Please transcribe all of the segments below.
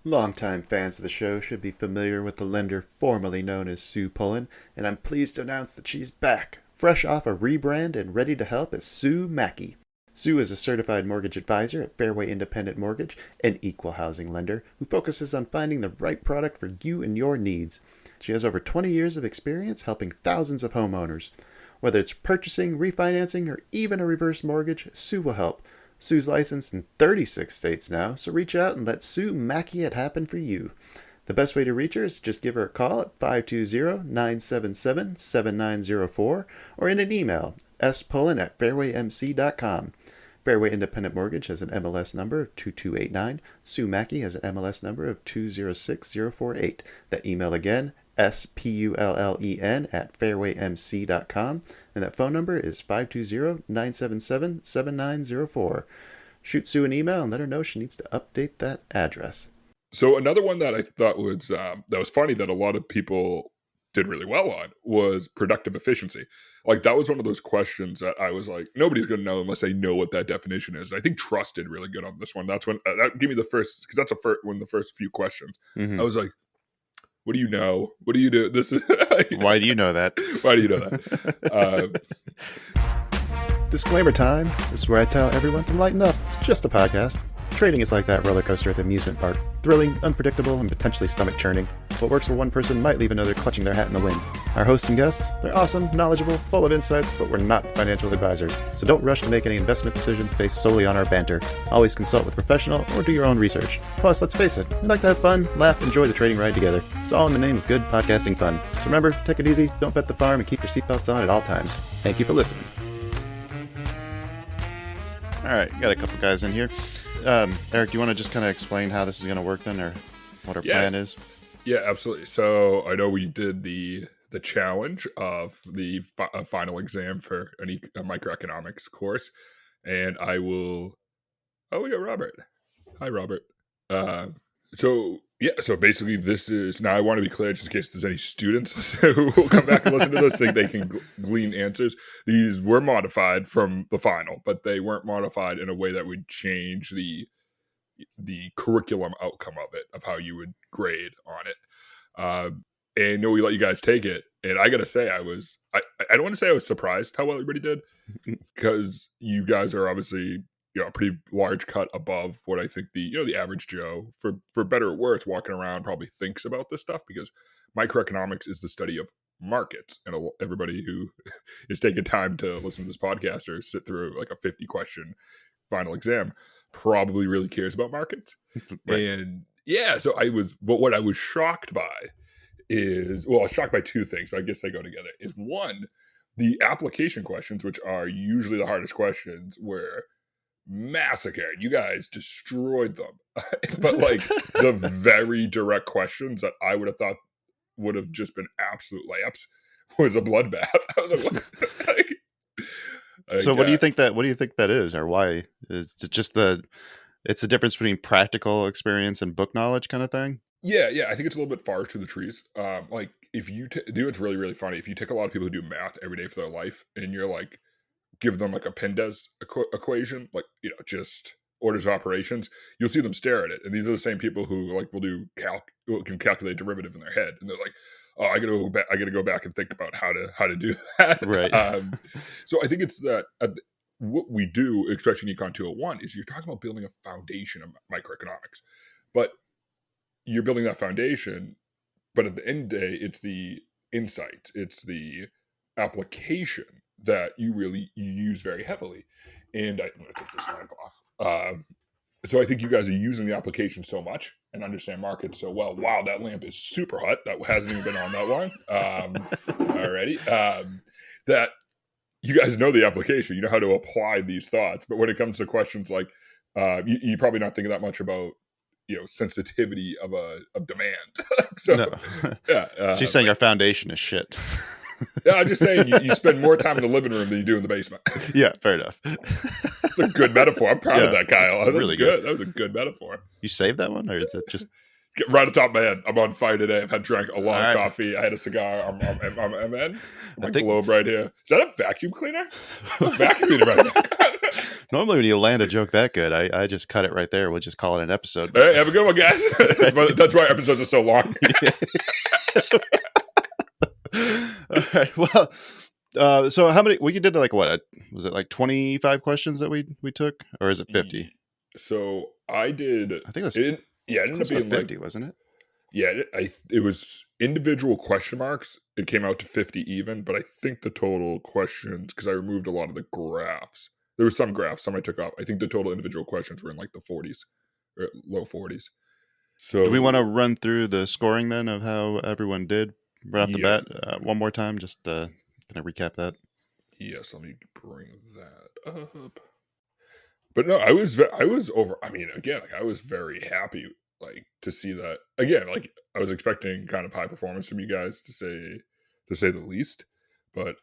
Longtime fans of the show should be familiar with the lender formerly known as Sue Pullen, and I'm pleased to announce that she's back, fresh off a rebrand and ready to help as Sue Mackey. Sue is a certified mortgage advisor at Fairway Independent Mortgage, an equal housing lender who focuses on finding the right product for you and your needs. She has over 20 years of experience helping thousands of homeowners. Whether it's purchasing, refinancing, or even a reverse mortgage, Sue will help. Sue's licensed in 36 states now, so reach out and let Sue Mackey it happen for you. The best way to reach her is just give her a call at 520-977-7904 or in an email, spullen@fairwaymc.com. Fairway Independent Mortgage has an MLS number of 2289. Sue Mackey has an MLS number of 206048. That email again, spullen@fairwaymc.com, and that phone number is 520-977-7904. Shoot Sue an email and let her know she needs to update that address. So another one that I thought was that was funny that a lot of people did really well on was productive efficiency. Like that was one of those questions that I was like, nobody's going to know unless they know what that definition is. And I think Trust did really good on this one. That's when that gave me the first, because that's one of the first few questions. I was like, what do you know? What do you do? This is Why do you know that? Why do you know that? Disclaimer time. This is where I tell everyone to lighten up. It's just a podcast. Trading is like that roller coaster at the amusement park. Thrilling, unpredictable, and potentially stomach-churning. What works for one person might leave another clutching their hat in the wind. Our hosts and guests, they're awesome, knowledgeable, full of insights, but we're not financial advisors. So don't rush to make any investment decisions based solely on our banter. Always consult with a professional or do your own research. Plus, let's face it, we like to have fun, laugh, enjoy the trading ride together. It's all in the name of good podcasting fun. So remember, take it easy, don't bet the farm, and keep your seatbelts on at all times. Thank you for listening. All right, got a couple guys in here. Eric, do you want to just kind of explain how this is going to work then, or what our plan is? Yeah, absolutely. So I know we did the challenge of the final exam for a microeconomics course, and I will. Oh, we got Robert. Hi, Robert. So basically, this is now. I want to be clear, just in case there's any students who will come back and listen to this, think they can glean answers. These were modified from the final, but they weren't modified in a way that would change the curriculum outcome of it, of how you would grade on it. And we let you guys take it, and I gotta say, I don't want to say I was surprised how well everybody did, because you guys are obviously a pretty large cut above what I think the average Joe, for better or worse, walking around probably thinks about this stuff, because microeconomics is the study of markets, and everybody who is taking time to listen to this podcast or sit through like a 50 question final exam probably really cares about markets. Right. And so what I was shocked by is, I was shocked by two things, but I guess they go together, is one, the application questions, which are usually the hardest questions, were massacred. You guys destroyed them. But like the very direct questions that I would have thought would have just been absolute layups was a bloodbath. I was like, so what do you think that is, or why? Is it just it's the difference between practical experience and book knowledge kind of thing? Yeah, I think it's a little bit far to the trees. Like if you do, it's really, really funny. If you take a lot of people who do math every day for their life, and you're like, give them like a Pendes equation, like, just orders of operations, you'll see them stare at it. And these are the same people who like will can calculate derivative in their head, and they're like, oh, I gotta go back and think about how to do that. Right. So I think it's that what we do, especially in Econ 201, is you're talking about building a foundation of microeconomics, but you're building that foundation. But at the end of the day, it's the insight, it's the application that you use very heavily. And I'm going to take this lamp off. So I think you guys are using the application so much and understand markets so well. Wow, that lamp is super hot. That hasn't even been on that long already. That you guys know the application. You know how to apply these thoughts. But when it comes to questions like, you're probably not thinking that much about sensitivity of demand. So no. So you're saying our foundation is shit. Yeah, I'm just saying you spend more time in the living room than you do in the basement. Yeah, fair enough. It's a good metaphor. I'm proud of that, Kyle. That's really good. That was a good metaphor. You saved that one, or is it just right on top of my head? I'm on fire today. I've had drank a lot of coffee. I had a cigar. I'm in. My globe right here. Is that a vacuum cleaner? A vacuum cleaner right there. Normally, when you land a joke that good, I just cut it right there. We'll just call it an episode. Hey, have a good one, guys. That's why episodes are so long. All right. Well, so how many? We did like what? Was it like 25 questions that we took, or is it 50? So I did. I think it was. It ended up Close to being 50, like, wasn't it? yeah, it was individual question marks. It came out to 50 even, but I think the total questions, because I removed a lot of the graphs. There was some graphs, some I took out. I think the total individual questions were in like the 40s or low 40s. Do we want to So run through the scoring then of how everyone did right off the yeah, bat one more time? Just kind of recap that. yes. Let me bring that up. But no, I was over. I mean, again, like I was very happy, like to see that again. Like I was expecting kind of high performance from you guys to say the least. But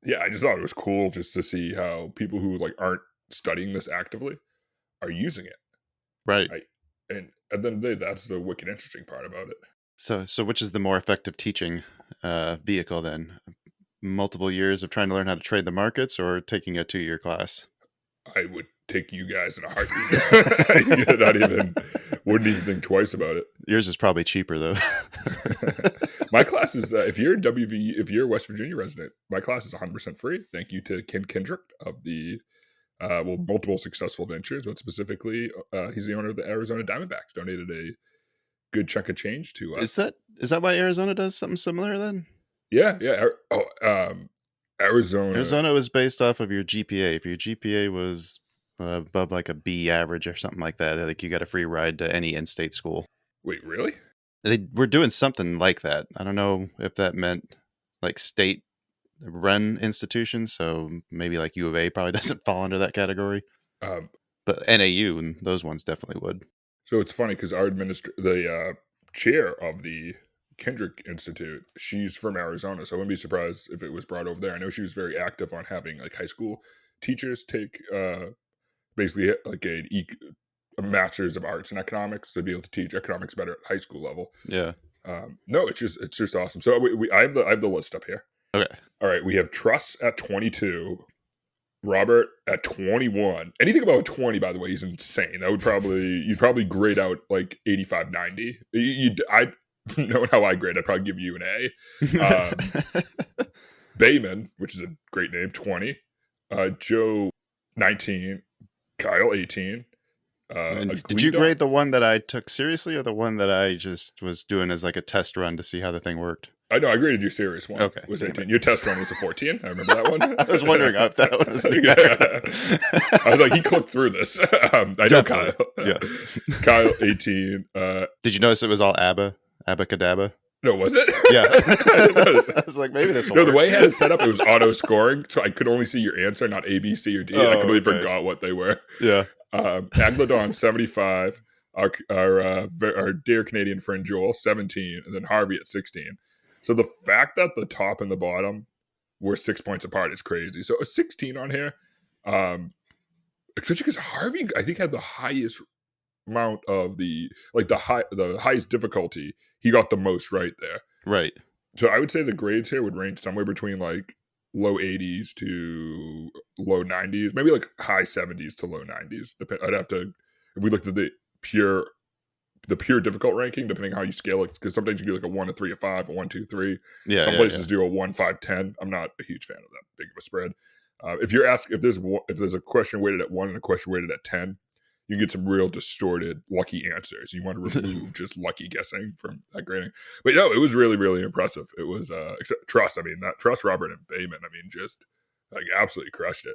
yeah, I just thought it was cool just to see how people who like aren't studying this actively are using it. Right. And at the end of the day, that's the wicked interesting part about it. So which is the more effective teaching vehicle then? Multiple years of trying to learn how to trade the markets, or taking a 2-year class? I would take you guys in a heartbeat. Wouldn't even think twice about it. Yours is probably cheaper though. My class is if you're if you're a West Virginia resident, my class is 100% free. Thank you to Ken Kendrick of the multiple successful ventures, but specifically he's the owner of the Arizona Diamondbacks. Donated a good chunk of change to us. Is that why Arizona does something similar then? Yeah. Arizona was based off of your GPA. If your GPA was above like a B average or something like that, like you got a free ride to any in-state school. Wait, really? They were doing something like that. I don't know if that meant like state run institutions. So maybe like U of A probably doesn't fall under that category. But NAU and those ones definitely would. So it's funny because the chair of the Kendrick Institute, she's from Arizona, so I wouldn't be surprised if it was brought over there. I know she was very active on having like high school teachers take basically like a master's of arts and economics to be able to teach economics better at high school level. Yeah. No, it's just awesome. So I have the list up here. Okay. All right, we have Truss at 22, Robert at 21. Anything about 20, by the way, he's insane. That would you'd probably grade out like 85, 90. I knowing how I grade, I'd probably give you an A. Bayman, which is a great name, 20. Joe, 19. Kyle, 18. Did you grade the one that I took seriously, or the one that I just was doing as like a test run to see how the thing worked? I know I graded your serious one. Okay, was 18. Your test run was a 14. I remember that one. I was wondering if that one was. I was like, he clicked through this. I know Kyle. Yes. Kyle, 18. Did you notice it was all ABBA, Abacadabra? No, was it? Yeah. I was like, maybe this will work. The way I had it set up, it was auto scoring, so I could only see your answer, not A, B, C, or D. I completely forgot what they were. Yeah. Aglodon, 75. Our dear Canadian friend Joel, 17, and then Harvey at 16. So the fact that the top and the bottom were 6 points apart is crazy. So a 16 on here, especially because Harvey, I think, had the highest amount of the highest difficulty. He got the most right there. Right. So I would say the grades here would range somewhere between like low 80s to low 90s, maybe like high 70s to low 90s. I'd have to, if we looked at the pure difficult ranking, depending on how you scale it, because sometimes you do like a 1, a 3, a 5, a 1, 2, 3. Yeah. Some places do a 1, 5, 10. I'm not a huge fan of that big of a spread. If you're asked if there's a question weighted at 1 and a question weighted at 10, you get some real distorted lucky answers. You want to remove just lucky guessing from that grading. But no, it was really, really impressive. It was Truss. I mean, that Truss, Robert, and Bayman, I mean, just like absolutely crushed it.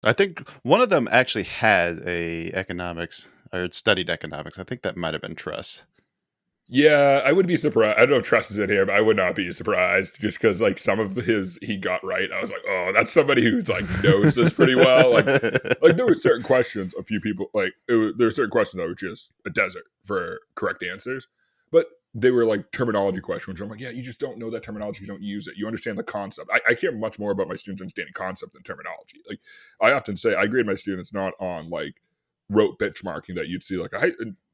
I think one of them actually had a economics or studied economics. I think that might have been Truss. Yeah, I would be surprised. I don't know if Truss is in here, but I would not be surprised just because like some of his he got right. I was like, oh, that's somebody who's like knows this pretty well. Like there were certain questions. A few people there were certain questions that were just a desert for correct answers, but they were like terminology questions. I'm like, yeah, you just don't know that terminology. You don't use it. You understand the concept. I care much more about my students understanding concept than terminology. Like I often say, I grade my students not on like rote benchmarking that you'd see like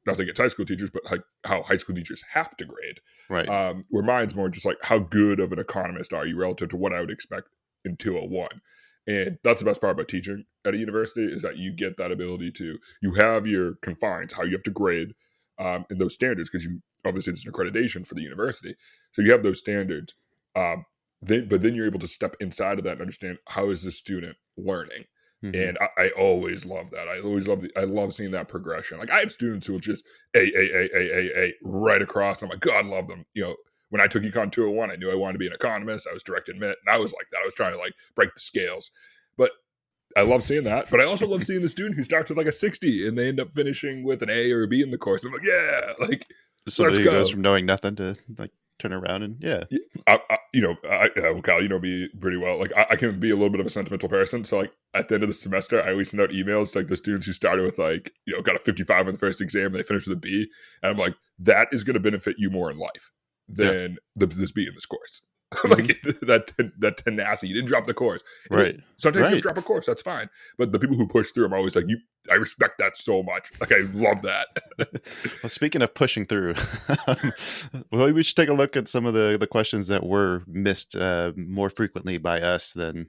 nothing against high school teachers, but like how high school teachers have to grade. Right. Where mine's more just like how good of an economist are you relative to what I would expect in 201. And that's the best part about teaching at a university is that you get that ability to, you have your confines, how you have to grade in those standards, because you obviously it's an accreditation for the university. So you have those standards. But then you're able to step inside of that and understand how is the student learning. Hmm. And I always love that. I always love I love seeing that progression. Like I have students who will just a right across. And I'm like, God, love them. When I took Econ 201, I knew I wanted to be an economist. I was direct admit, and I was like that. I was trying to like break the scales. But I love seeing that. But I also love seeing the student who starts with like a 60 and they end up finishing with an A or a B in the course. I'm like, yeah, like let's Somebody who goes go. from knowing nothing to like turn around and yeah. Cal, you know me pretty well. Like, I can be a little bit of a sentimental person. So, like, at the end of the semester, I always send out emails to like the students who started with like, got a 55 on the first exam, and they finished with a B, and I'm like, that is going to benefit you more in life Yeah. than this B in this course. Hmm. Like that tenacity. You didn't drop the course. Right. Sometimes you Right. drop a course. That's fine. But the people who push through, I'm always like, I respect that so much. Like, I love that. Well, speaking of pushing through, well, we should take a look at some of the questions that were missed more frequently by us than.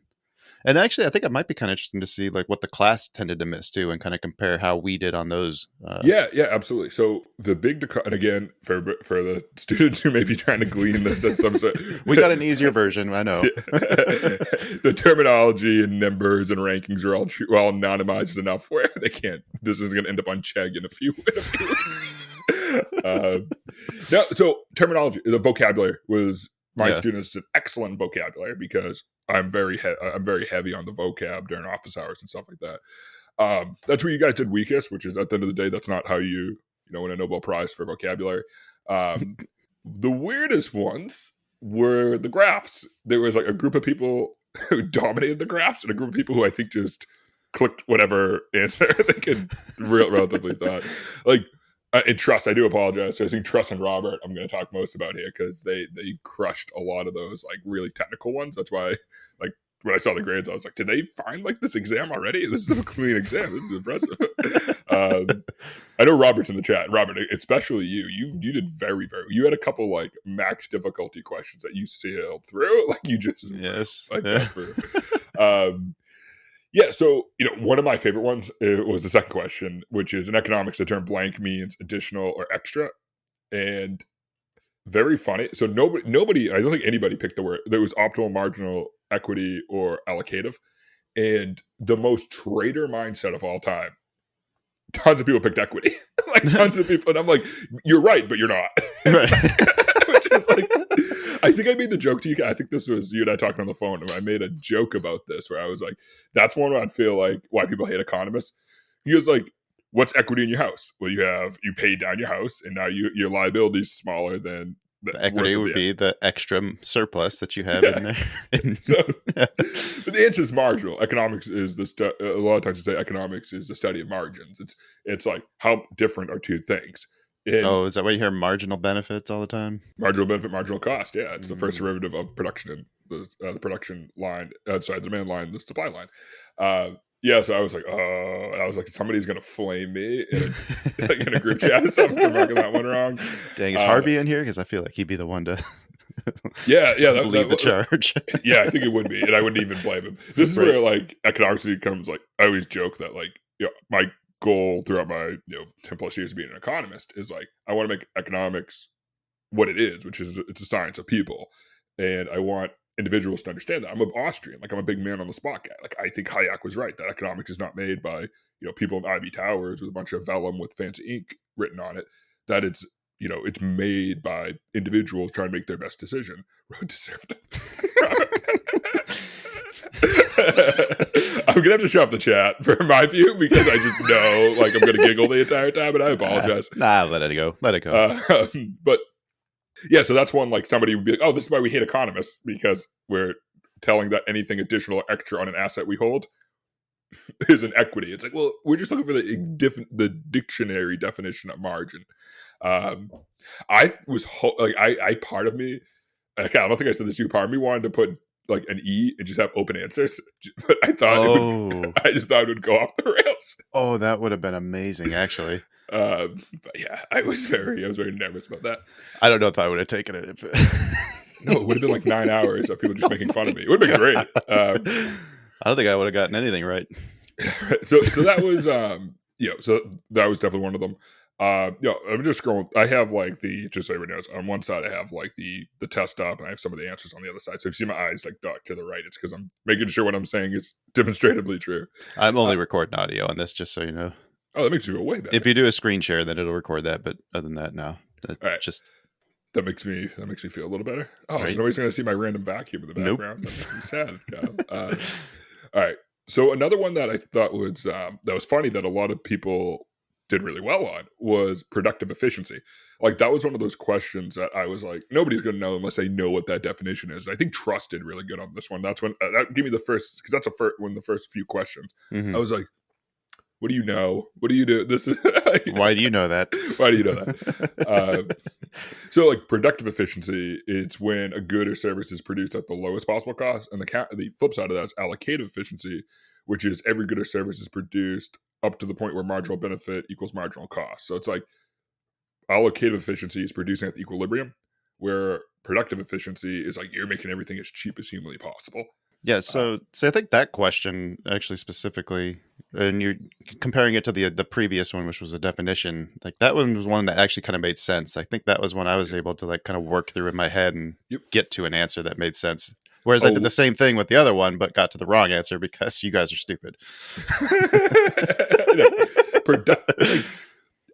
And actually, I think it might be kind of interesting to see like what the class tended to miss too, and kind of compare how we did on those. Yeah, absolutely. So the and again, for the students who may be trying to glean this as some sort, We got an easier version, I know. the terminology and numbers and rankings are all anonymized enough where they can't. This is going to end up on Chegg in a few weeks. No, so terminology, the vocabulary was my Yeah. students did excellent vocabulary because I'm very heavy on the vocab during office hours and stuff like that. That's where you guys did weakest, which is at the end of the day, that's not how you win a Nobel Prize for vocabulary. The weirdest ones were the graphs. There was like a group of people who dominated the graphs and a group of people who I think just clicked whatever answer they could relatively thought. Like in Trust, I do apologize. So I think Trust and Robert, I'm going to talk most about here because they crushed a lot of those like really technical ones. That's why like when I saw the grades, I was like, did they find like this exam already? This is a clean exam. This is impressive. I know Robert's in the chat. Robert, especially you. You did very, very. You had a couple like max difficulty questions that you sailed through. Like you just Yes. like Yeah. that through. Yeah, so one of my favorite ones was the second question, which is in economics, the term blank means additional or extra, and very funny. So nobody, I don't think anybody picked the word. There was optimal, marginal, equity, or allocative, and the most trader mindset of all time. Tons of people picked equity, like tons of people, and I'm like, you're right, but you're not. Right. Which is like, I think I made the joke to you. I think this was you and I talking on the phone, and I made a joke about this where I was like, "That's one where I'd feel like why people hate economists." He was like, "What's equity in your house? Well, you paid down your house, and now your liability is smaller than the The worth equity of would the be the extra surplus that you have in there. So, Yeah. but the answer is marginal. Economics is a lot of times you say economics is the study of margins. It's like how different are two things. In Oh, is that why you hear marginal benefits all the time? marginal benefit, marginal cost. Yeah, it's the first Mm. derivative of production in the production line. The demand line, the supply line. Yeah, so I was like, somebody's gonna flame me in a group chat or something for marking that one wrong. Dang, is Harvey in here? Because I feel like he'd be the one to Yeah, lead the charge. yeah, I think it would be, and I wouldn't even blame him. This is Right. where like economics becomes like I always joke that like my goal throughout my 10+ years of being an economist is like I want to make economics what it is, which is it's a science of people, and I want individuals to understand that. I'm an Austrian, like I'm a big man on the spot guy. Like I think Hayek was right that economics is not made by people in Ivy Towers with a bunch of vellum with fancy ink written on it. That it's made by individuals trying to make their best decision. Road to serfdom. I'm gonna have to shut off the chat for my view because I just know like I'm gonna giggle the entire time, and I apologize. Nah, let it go. Let it go. But yeah, so that's one like somebody would be like, oh, this is why we hate economists because we're telling that anything additional or extra on an asset we hold is an equity. It's like, well, we're just looking for the dictionary definition of margin. I was I part of me, I don't think I said this to you. Part of me wanted to put like an E and just have open answers, but I thought I just thought it would go off the rails. Oh, that would have been amazing, actually. But yeah, I was very nervous about that. I don't know if I would have taken it. No, it would have been like 9 hours of people just making fun of me. It would have been great. I don't think I would have gotten anything right. So that was so that was definitely one of them. I'm just scrolling. I have like just so everyone knows, on one side I have like the test up, and I have some of the answers on the other side. So if you see my eyes like duck to the right, it's because I'm making sure what I'm saying is demonstratively true. I'm only recording audio on this, just so you know. Oh, that makes me feel way better. If you do a screen share, then it'll record that. But other than that, no. All right. Just that makes me feel a little better. Oh, right? So nobody's gonna see my random vacuum in the Nope. background. That makes me sad. All right. So another one that I thought was that was funny that a lot of people did really well on was productive efficiency. Like that was one of those questions that I was like, nobody's gonna know unless they know what that definition is. And I think Trust did really good on this one. That's when that gave me the first, because that's one of the first few questions. Mhm. I was like, what do you know? What do you do? This is Why do you know that? Why do you know that? So, like productive efficiency, it's when a good or service is produced at the lowest possible cost, and the flip side of that is allocative efficiency, which is every good or service is produced up to the point where marginal benefit equals marginal cost. So it's like allocative efficiency is producing at the equilibrium, where productive efficiency is like you're making everything as cheap as humanly possible. Yeah, so I think that question actually specifically, and you're comparing it to the previous one, which was a definition. Like that one was one that actually kind of made sense. I think that was one I was able to like kind of work through in my head and get to an answer that made sense. Whereas I did the same thing with the other one, but got to the wrong answer because you guys are stupid.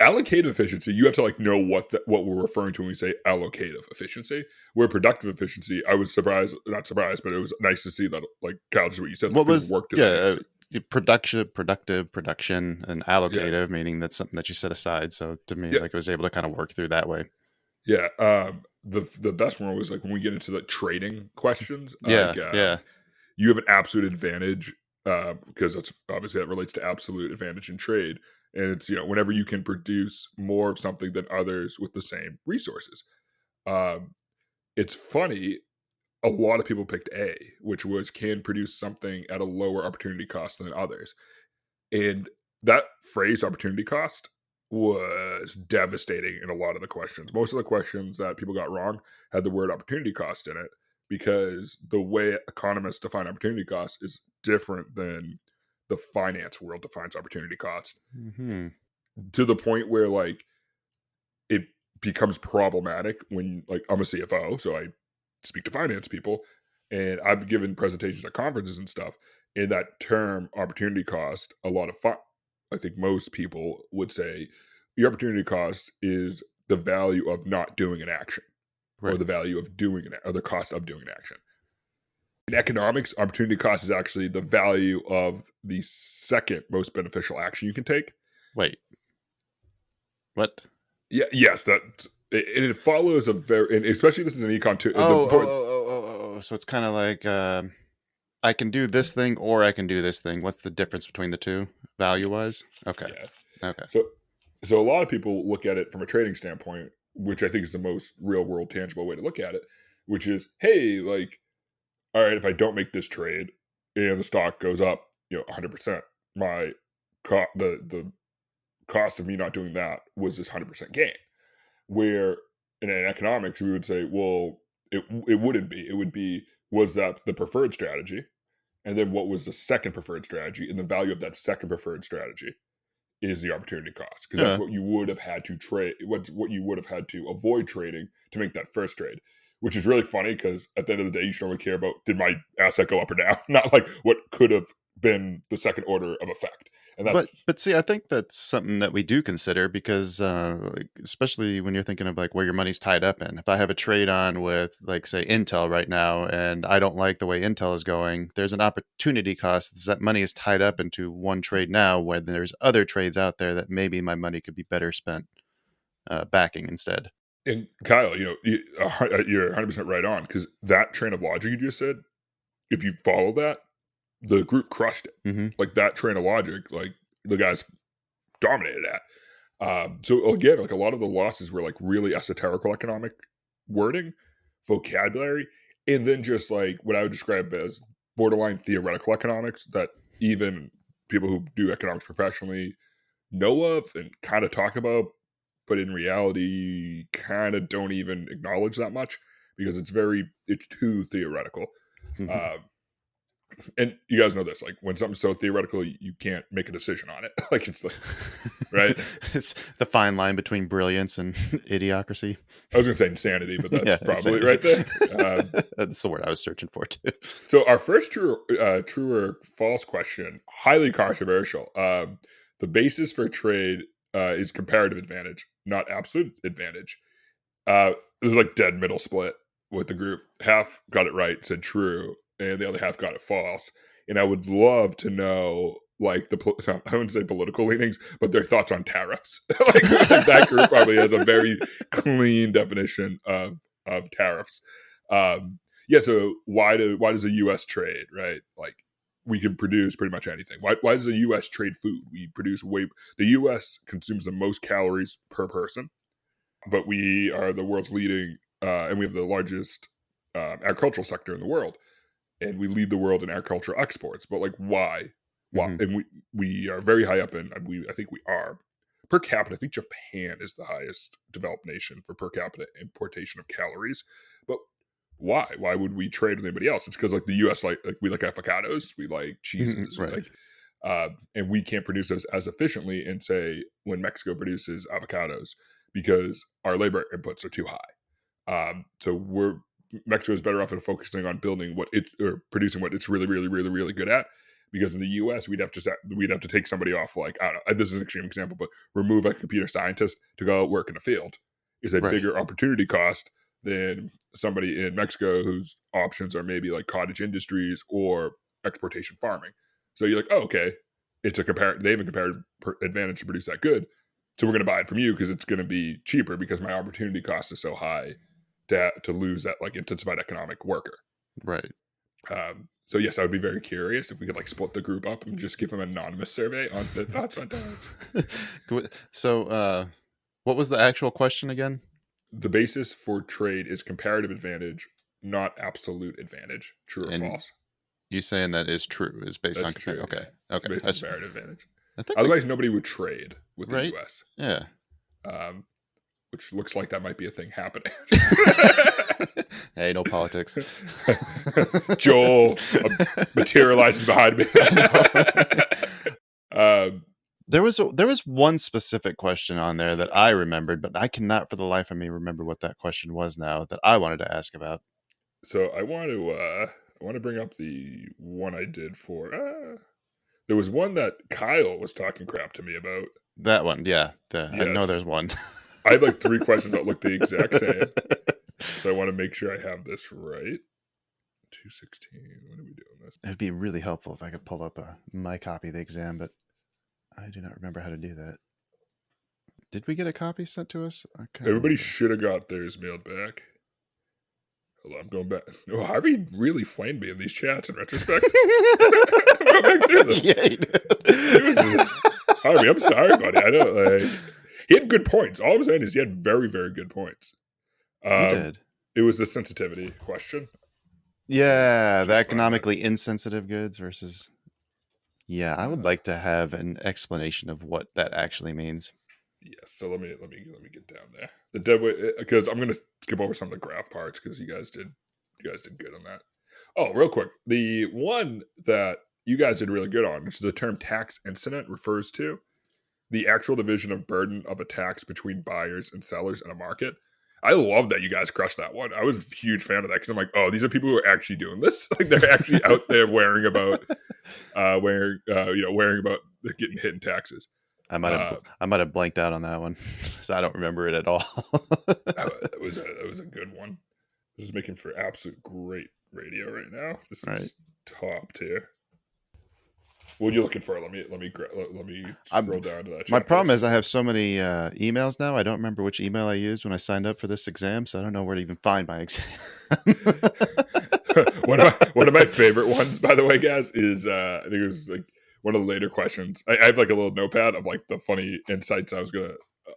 Allocative efficiency, you have to like know what we're referring to when we say allocative efficiency. Where productive efficiency, I was not surprised, but it was nice to see that, like Kyle, just what you said. What was productive, and allocative, meaning that's something that you set aside. So to me, like I was able to kind of work through that way. Yeah. The best one was like when we get into the trading questions. Yeah. You have an absolute advantage because that's obviously that relates to absolute advantage in trade. And it's, whenever you can produce more of something than others with the same resources. It's funny, a lot of people picked A, which was can produce something at a lower opportunity cost than others. And that phrase, opportunity cost, was devastating in a lot of the questions. Most of the questions that people got wrong had the word opportunity cost in it, because the way economists define opportunity cost is different than the finance world defines opportunity cost. Mm-hmm. To the point where like it becomes problematic when, like, I'm a CFO, so I speak to finance people, and I've given presentations at conferences and stuff. And that term opportunity cost, I think most people would say the opportunity cost is the value of not doing an action, or the value of doing or the cost of doing an action. In economics, opportunity cost is actually the value of the second most beneficial action you can take. Wait, what? Yeah, yes, it follows and especially this is an econ too. So it's kind of like I can do this thing or I can do this thing. What's the difference between the two, value wise? Okay. Yeah. Okay. So a lot of people look at it from a trading standpoint, which I think is the most real world tangible way to look at it, which is, hey, like, all right, if I don't make this trade and the stock goes up, 100%, my the cost of me not doing that was this 100% gain. Where in economics we would say, well, it wouldn't be. It would be, was that the preferred strategy, and then what was the second preferred strategy, and the value of that second preferred strategy is the opportunity cost, because that's what you would have had to trade, what you would have had to avoid trading to make that first trade. Which is really funny, because at the end of the day, you should only care about, did my asset go up or down, not like what could have been the second order of effect. And but see, I think that's something that we do consider, because like, especially when you're thinking of like where your money's tied up in. If I have a trade on with, like, say, Intel right now, and I don't like the way Intel is going, there's an opportunity cost. That money is tied up into one trade now, when there's other trades out there that maybe my money could be better spent backing instead. And Kyle, you're 100% right on, because that train of logic you just said, if you follow that, the group crushed it. Mm-hmm. Like that train of logic, like the guys dominated at. So again, like a lot of the losses were like really esoterical economic wording, vocabulary, and then just like what I would describe as borderline theoretical economics that even people who do economics professionally know of and kind of talk about, but in reality kind of don't even acknowledge that much, because it's too theoretical. Mm-hmm. and you guys know this, like when something's so theoretical, you can't make a decision on it. Like it's like, right? It's the fine line between brilliance and idiocracy. I was gonna say insanity, but that's Yeah, probably insanity. right there. That's the word I was searching for too. So our first true or false question, highly controversial. The basis for trade is comparative advantage, not absolute advantage. It was like dead middle split with the group. Half got it right, said true, and the other half got it false. And I would love to know, like I wouldn't say political leanings, but their thoughts on tariffs. Like that group probably has a very clean definition of tariffs. Um, yeah. So why does the U.S. trade, right? Like we can produce pretty much anything. Why does the U.S. trade food? We produce the U.S. consumes the most calories per person, but we are the world's leading, and we have the largest agricultural sector in the world, and we lead the world in agricultural exports. But like, why? Why? Mhm. And we are very high up in. I think we are per capita. I think Japan is the highest developed nation for per capita importation of calories. But why? Why would we trade with anybody else? It's because like the U.S. like we like avocados, we like cheeses, we Right. like. And we can't produce those as efficiently in, say, when Mexico produces avocados because our labor inputs are too high. So Mexico is better off at focusing on building or producing what it's really, really, really, really good at. Because in the U.S., we'd have to take somebody off. Like I don't know, this is an extreme example, but remove a computer scientist to go work in a field is a Right. bigger opportunity cost than somebody in Mexico whose options are maybe like cottage industries or exportation farming. So you're like, oh, okay, they have a comparative advantage to produce that good. So we're going to buy it from you because it's going to be cheaper because my opportunity cost is so high to lose that like intensified economic worker. Right. So yes, I would be very curious if we could like split the group up and just give them an anonymous survey on their thoughts on tariffs. So, what was the actual question again? The basis for trade is comparative advantage, not absolute advantage. True or And false? you saying that is true? Is based That's on true. okay. Yeah. Okay. It's based on comparative advantage. I think Otherwise, nobody would trade with the right. U.S. Yeah. Which looks like that might be a thing happening. Hey, no politics. Joel materializes behind me. There was one specific question on there that I remembered, but I cannot for the life of me remember what that question was now that I wanted to ask about. So I want to bring up the one I did for. There was one that Kyle was talking crap to me about. That one, yeah. I know Yes. there's one. I had like 3 questions that looked the exact same. So I want to make sure I have this right. 216. When are we doing this? It'd be really helpful if I could pull up my copy of the exam, but I do not remember how to do that. Did we get a copy sent to us? Everybody should have got theirs mailed back. Hold on, I'm going back. Oh, Harvey really flamed me in these chats in retrospect. I'm going back through them. Yeah, he did. Harvey, I'm sorry, buddy. I know he had good points. All I'm saying is he had very, very good points. He did. It was the sensitivity question. Yeah, the economically insensitive goods versus. Yeah, I would like to have an explanation of what that actually means. Yeah, so let me get down there. The deadweight, because I'm gonna skip over some of the graph parts because you guys did good on that. Oh, real quick, the one that you guys did really good on, which is the term tax incident, refers to the actual division of burden of a tax between buyers and sellers in a market. I love that you guys crushed that one. I was a huge fan of that because I'm like, oh, these are people who are actually doing this. Like they're actually out there worrying about getting hit in taxes. I might have blanked out on that one, so I don't remember it at all. That was a good one. This is making for absolute great radio right now. This is top tier. What are you looking for? Let me scroll down to that. My problem is I have so many emails now. I don't remember which email I used when I signed up for this exam, so I don't know where to even find my exam. one of my favorite ones, by the way, guys, is I think it was like one of the later questions. I have like a little notepad of like the funny insights I was gonna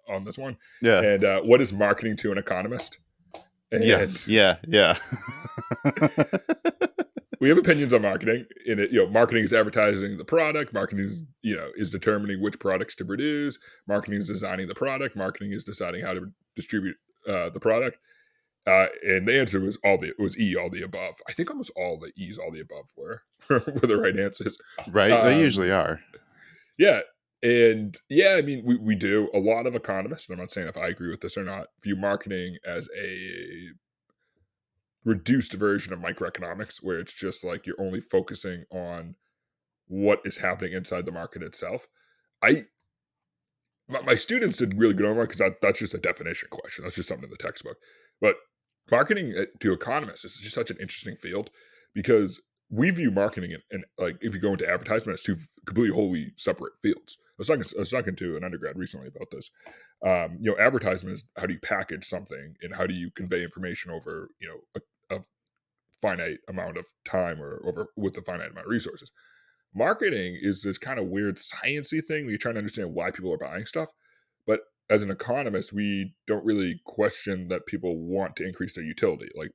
on this one. Yeah. And what is marketing to an economist? And yeah. We have opinions on marketing. In it, marketing is advertising the product. Marketing is determining which products to produce. Marketing is designing the product. Marketing is deciding how to distribute the product. And the answer was E, all the above. I think almost all the E's, all the above were were the right answers. Right? They usually Um, are. yeah, and yeah, I mean, we do a lot of economists, and I'm not saying if I agree with this or not, view marketing as a reduced version of microeconomics, where it's just like you're only focusing on what is happening inside the market itself. I my students did really good on that because that's just a definition question. That's just something in the textbook. But marketing to economists is just such an interesting field because we view marketing and like if you go into advertisement as two completely wholly separate fields. I was talking to an undergrad recently about this. Advertisement is how do you package something and how do you convey information over a finite amount of time or over with a finite amount of resources. Marketing is this kind of weird sciencey thing where you're trying to understand why people are buying stuff. But as an economist, we don't really question that people want to increase their utility. Like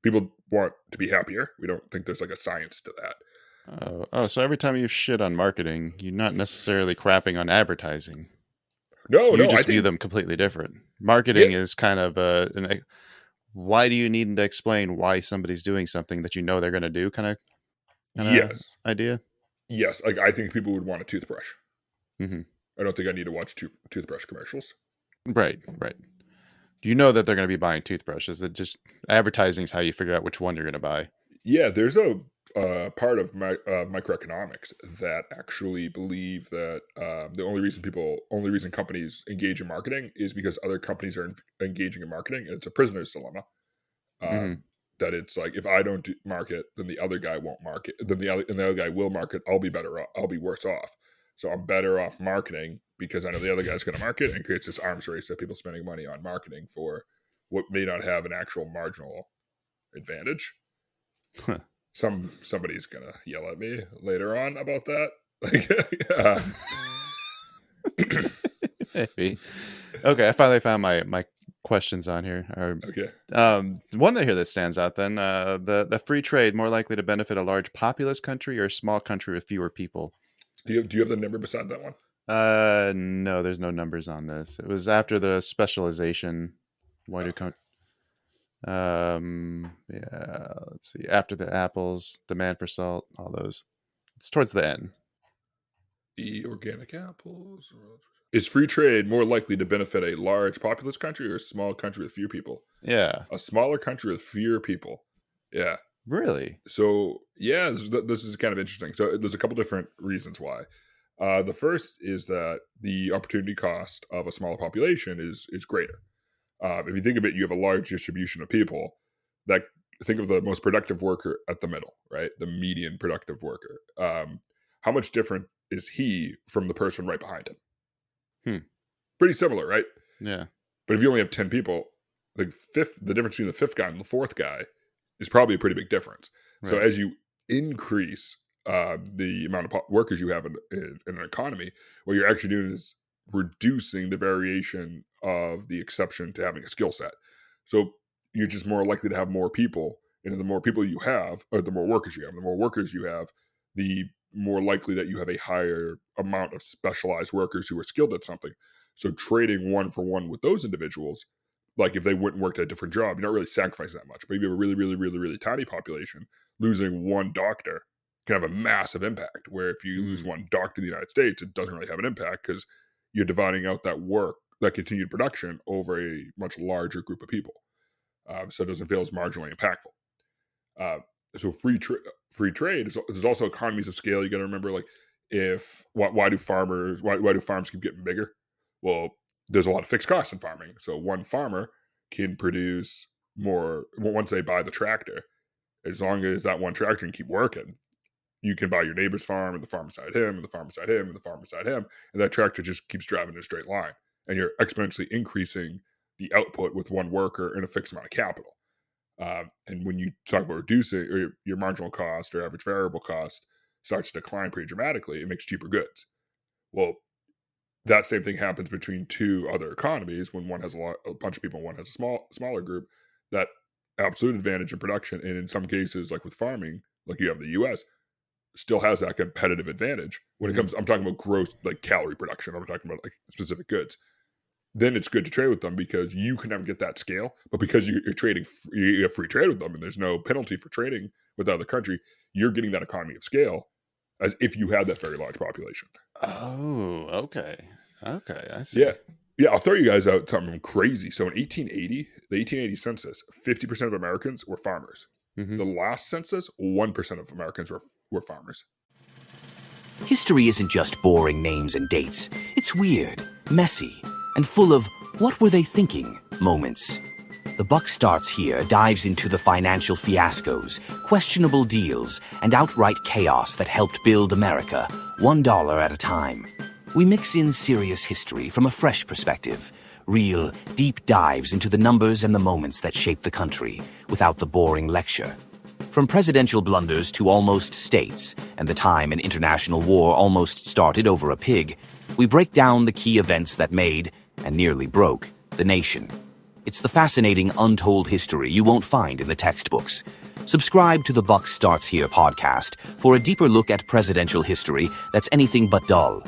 people want to be happier. We don't think there's like a science to that. So every time you shit on marketing, you're not necessarily crapping on advertising. No, You no, I just view think them completely different. yeah, Marketing is kind of why do you need to explain why somebody's doing something that you know they're going to do kind of yes, idea? yes. Like I think people would want a toothbrush. Hmm. I don't think I need to watch toothbrush commercials. Right, right. You know that they're going to be buying toothbrushes. That just advertising is how you figure out which one you're going to buy. Yeah, there's a part of microeconomics that actually believe that the only reason companies engage in marketing is because other companies are engaging in marketing, and it's a prisoner's dilemma. Hmm. That it's like if I don't market, then the other guy won't market. Then the other guy will market. I'll be better off. I'll be worse off. So I'm better off marketing because I know the other guy's going to market, and creates this arms race of people spending money on marketing for what may not have an actual marginal advantage. Somebody's gonna yell at me later on about that. Like, Maybe. Okay, I finally found my questions on here. okay. One here that stands out then the free trade more likely to benefit a large populous country or a small country with fewer people. Do you have the number beside that one? No, there's no numbers on this. It was after the specialization. Why do Okay. yeah, let's see. After the apples, demand for salt, all those. It's towards the end. The organic apples. Is free trade more likely to benefit a large populous country or a small country with few people? Yeah. A smaller country with fewer people. Yeah. Really? So yeah, this is kind of interesting. So there's a couple different reasons why. The first is that the opportunity cost of a smaller population is greater. If you think of it, you have a large distribution of people that think of the most productive worker at the middle, right? The median productive worker. How much different is he from the person right behind him? Hmm. Pretty similar, right? Yeah. But if you only have 10 people, the difference between the fifth guy and the fourth guy is probably a pretty big difference. So Right. as you increase the amount of workers you have in an economy, what you're actually doing is reducing the variation of the exception to having a skill set. So you're just more likely to have more people, and the more people you have, or the more workers you have, the more workers you have, the more likely that you have a higher amount of specialized workers who are skilled at something. So trading one for one with those individuals, like if they went and worked at a different job, you're not really sacrificing that much. But if you have a really, really, really, really tiny population, losing one doctor can have a massive impact. Where if you lose Mm. one doctor in the United States, it doesn't really have an impact because you're dividing out that work, that continued production over a much larger group of people. So it doesn't feel as marginally impactful. Uh, so free trade is there's also economies of scale. You got to remember, like if why do farms keep getting bigger? Well, there's a lot of fixed costs in farming. So one farmer can produce more once they buy the tractor. As long as that one tractor can keep working, you can buy your neighbor's farm and the farm beside him and the farm beside him and the farm beside him, and that tractor just keeps driving in a straight line, and you're exponentially increasing the output with one worker and a fixed amount of capital. And when you talk about reducing or your marginal cost or average variable cost starts to decline pretty dramatically, it makes cheaper goods. Well, that same thing happens between two other economies when one has a bunch of people and one has a smaller group. That absolute advantage in production, and in some cases, like with farming, like you have the U.S., still has that competitive advantage when it Hmm. comes. I'm talking about gross, like calorie production. I'm talking about like specific goods. then it's good to trade with them because you can never get that scale. But because you're trading, you have free trade with them, and there's no penalty for trading with the other country, you're getting that economy of scale as if you had that very large population. Oh, okay. Okay, I see. Yeah. Yeah, I'll throw you guys out something crazy. So in 1880, the 1880 census, 50% of Americans were farmers. Hmm. The last census, 1% of Americans were farmers. History isn't just boring names and dates. It's weird, messy, and full of what were they thinking moments. The Buck Starts Here dives into the financial fiascos, questionable deals, and outright chaos that helped build America, $1 at a time. We mix in serious history from a fresh perspective, real, deep dives into the numbers and the moments that shaped the country, without the boring lecture. From presidential blunders to almost states, and the time an international war almost started over a pig, we break down the key events that made, and nearly broke, the nation. It's the fascinating, untold history you won't find in the textbooks. Subscribe to the Buck Starts Here podcast for a deeper look at presidential history that's anything but dull.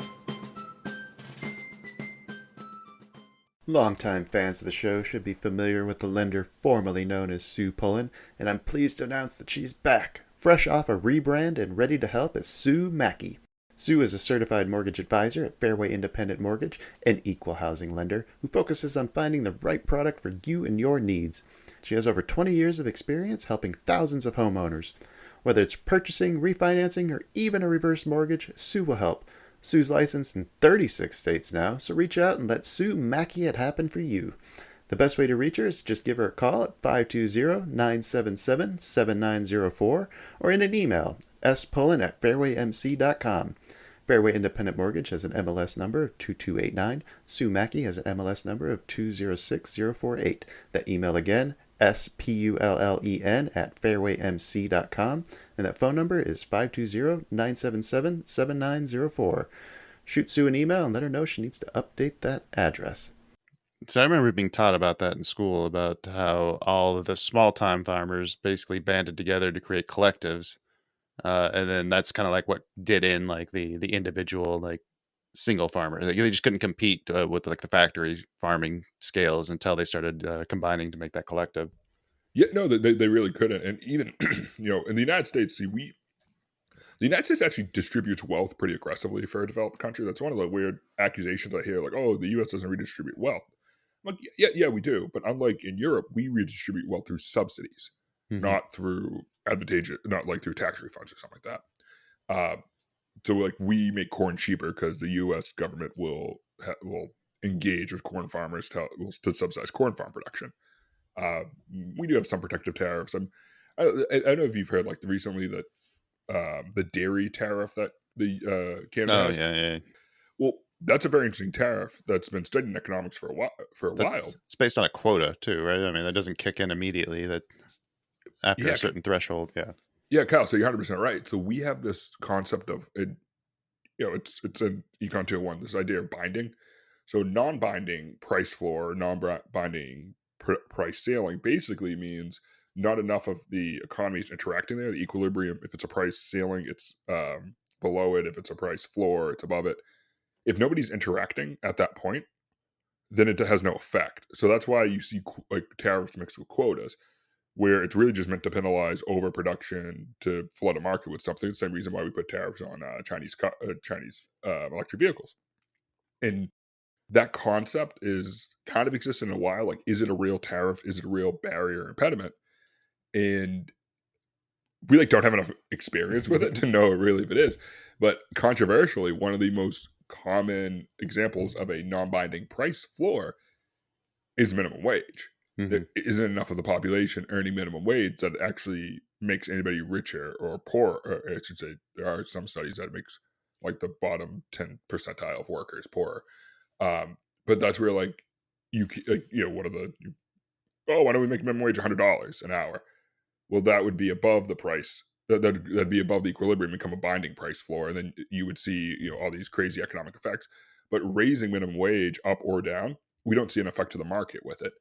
Longtime fans of the show should be familiar with the lender formerly known as Sue Pullen, and I'm pleased to announce that she's back, fresh off a rebrand and ready to help as Sue Mackey. Sue is a certified mortgage advisor at Fairway Independent Mortgage, an equal housing lender who focuses on finding the right product for you and your needs. She has over 20 years of experience helping thousands of homeowners. Whether it's purchasing, refinancing, or even a reverse mortgage, Sue will help. Sue's licensed in 36 states now, so reach out and let Sue Mackey it happen for you. The best way to reach her is just give her a call at 520-977-7904 or in an email, spullen@fairwaymc.com. Fairway Independent Mortgage has an MLS number of 2289. Sue Mackey has an MLS number of 206048. That email again, spullen@fairwaymc.com, and that phone number is 520-977-7904. Shoot Sue an email and let her know she needs to update that address. So I remember being taught about that in school, about how all of the small-time farmers basically banded together to create collectives. And then that's kind of like what did in like the individual like single farmer. Like, they just couldn't compete with like the factory farming scales until they started combining to make that collective. Yeah, no, they really couldn't. And even, in the United States, the United States actually distributes wealth pretty aggressively for a developed country. That's one of the weird accusations I hear, like, oh, the U.S. doesn't redistribute wealth. I'm like, yeah, we do. But unlike in Europe, we redistribute wealth through subsidies, Mm-hmm. not through advantageous, not like through tax refunds or something like that. So like we make corn cheaper because the U.S. government will engage with corn farmers to subsidize corn farm production. We do have some protective tariffs. I don't know if you've heard like recently that the dairy tariff that the Canada Oh has. yeah. Well, that's a very interesting tariff that's been studied in economics for a while. It's based on a quota too, right? I mean, that doesn't kick in immediately. That after a certain threshold, yeah. Yeah, Kyle. So you're 100% right. So we have this concept of it. It's an Econ 201. This idea of binding. So non-binding price floor, non-binding price ceiling basically means not enough of the economy is interacting there. The equilibrium. If it's a price ceiling, it's below it. If it's a price floor, it's above it. If nobody's interacting at that point, then it has no effect. So that's why you see like tariffs mixed with quotas, where it's really just meant to penalize overproduction to flood a market with something. The same reason why we put tariffs on Chinese electric vehicles. And that concept is kind of existed in a while. Like, is it a real tariff? Is it a real barrier or impediment? And we like don't have enough experience with it to know really if it is. But controversially, one of the most common examples of a non-binding price floor is minimum wage. Mm-hmm. There isn't enough of the population earning minimum wage that actually makes anybody richer or poor. Or I should say, there are some studies that makes like the bottom 10 percentile of workers poorer. But that's where like what are why don't we make minimum wage $100 an hour? Well, that would be above the price. That'd be above the equilibrium, become a binding price floor, and then you would see all these crazy economic effects. But raising minimum wage up or down, we don't see an effect to the market with it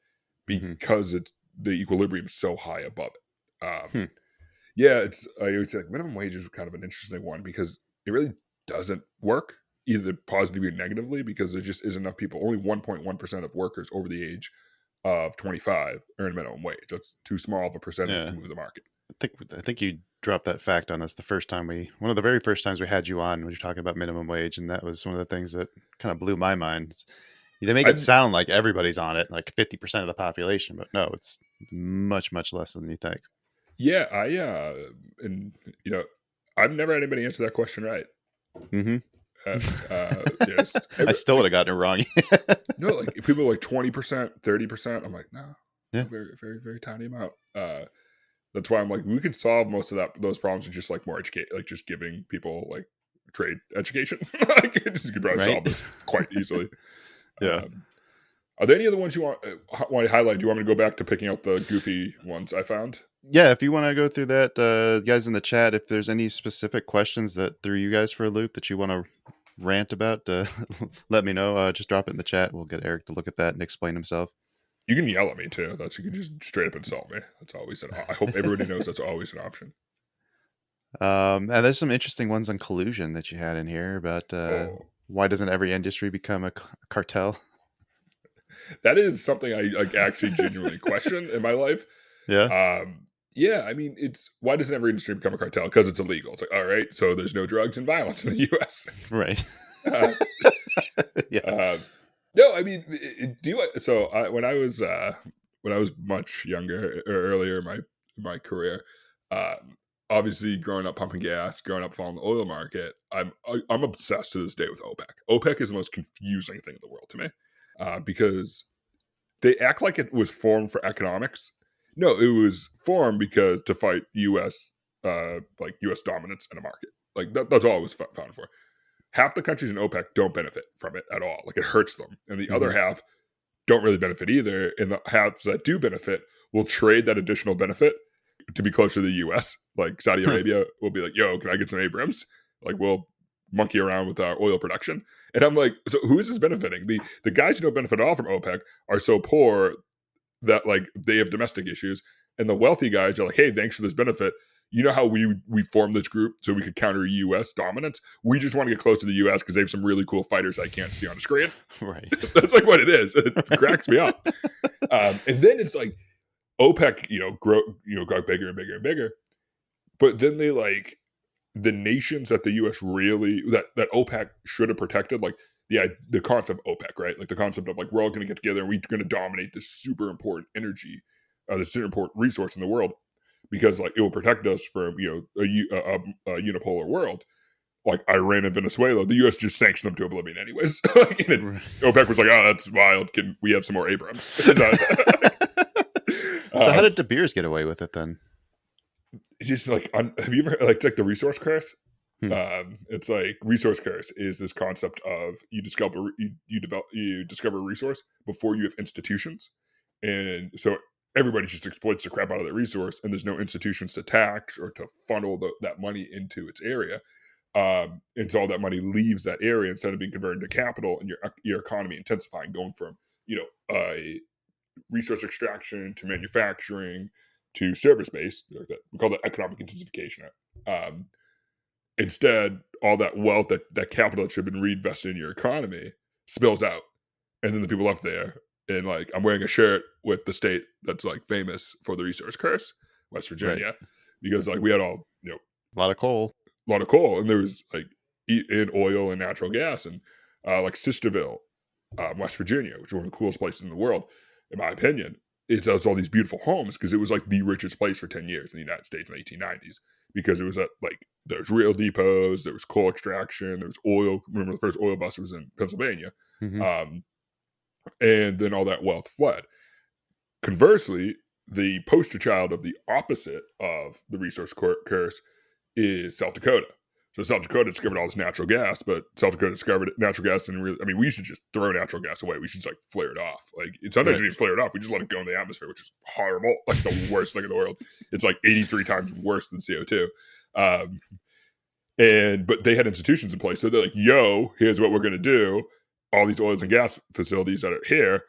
because it's the equilibrium is so high above it. Yeah, I always say like minimum wage is kind of an interesting one because it really doesn't work. either positively or negatively, because there just isn't enough people. Only 1.1% of workers over the age of 25 earn minimum wage. That's too small of a percentage to move the market. I think you dropped that fact on us one of the very first times we had you on when you're talking about minimum wage, and that was one of the things that kind of blew my mind. They make it sound like everybody's on it, like 50% of the population, but no, it's much, much less than you think. Yeah, and I've never had anybody answer that question right. Mm-hmm. Yes. I still would have gotten it wrong. No, like people are like 20%, 30%. I'm like, no, Yeah. very, very, very tiny amount. That's why I'm like, we could solve most of those problems with just like more educate, like just giving people like trade education. Like, you could probably solve this quite easily. Yeah. Are there any other ones you want to highlight? Do you want me to go back to picking out the goofy ones I found? Yeah, if you want to go through that, guys in the chat, if there's any specific questions that threw you guys for a loop that you want to rant about, let me know. Just drop it in the chat. We'll get Eric to look at that and explain himself. You can yell at me too. You can just straight up insult me. That's always I hope everybody knows that's always an option. And there's some interesting ones on collusion that you had in here about why doesn't every industry become a cartel? That is something I like actually genuinely question in my life. Yeah. Yeah, I mean, it's why doesn't every industry become a cartel? Because it's illegal. It's like, all right, so there's no drugs and violence in the U.S. Right. Yeah. No, I mean, when I was much younger or earlier in my career, obviously growing up pumping gas, growing up following the oil market, I'm obsessed to this day with OPEC. OPEC is the most confusing thing in the world to me, because they act like it was formed for economics. No, it was formed to fight U.S. U.S. dominance in a market. Like that's all it was founded for. Half the countries in OPEC don't benefit from it at all. Like it hurts them. And the other half don't really benefit either. And the halves that do benefit will trade that additional benefit to be closer to the US. Like Saudi Arabia will be like, yo, can I get some Abrams? Like we'll monkey around with our oil production. And I'm like, so who is this benefiting? The guys who don't benefit at all from OPEC are so poor that like they have domestic issues. And the wealthy guys are like, hey, thanks for this benefit. You know how we formed this group so we could counter U.S. dominance? We just want to get close to the U.S. because they have some really cool fighters I can't see on the screen. Right. That's like what it is. It cracks me up. And then it's like OPEC, got bigger and bigger and bigger. But then they like the nations that the U.S. really that OPEC should have protected, like the concept of OPEC, right? Like the concept of like we're all going to get together and we're going to dominate this super important energy, this super important resource in the world. Because like it will protect us from a unipolar world, like Iran and Venezuela. The U.S. just sanctioned them to oblivion, anyways. OPEC was like, "Oh, that's wild. Can we have some more Abrams?" So how did De Beers get away with it then? It's just like, have you ever it's like the resource curse? It's like resource curse is this concept of you discover a resource before you have institutions, and so everybody just exploits the crap out of that resource, and there's no institutions to tax or to funnel that money into its area. And so all that money leaves that area instead of being converted to capital, and your economy intensifying, going from resource extraction to manufacturing to service based. We call that economic intensification. Instead, all that wealth, that capital that should have been reinvested in your economy spills out, and then the people left there. And like, I'm wearing a shirt with the state that's like famous for the resource curse, West Virginia, because like we had a lot of coal, and there was like in oil and natural gas, and like Sisterville, West Virginia, which is one of the coolest places in the world, in my opinion. It has all these beautiful homes because it was like the richest place for 10 years in the United States in the 1890s, because it was there's rail depots, there was coal extraction, there was oil. Remember the first oil bust was in Pennsylvania. And then all that wealth fled. Conversely, the poster child of the opposite of the resource curse is South Dakota. So South Dakota discovered all this natural gas, but South Dakota discovered natural gas didn't really. I mean, we should just throw natural gas away. We should just like flare it off. Like sometimes we didn't flare it off. We just let it go in the atmosphere, which is horrible. Like the worst thing in the world. It's like 83 times worse than CO2. But they had institutions in place, so they're like, "Yo, here's what we're gonna do. All these oils and gas facilities that are here,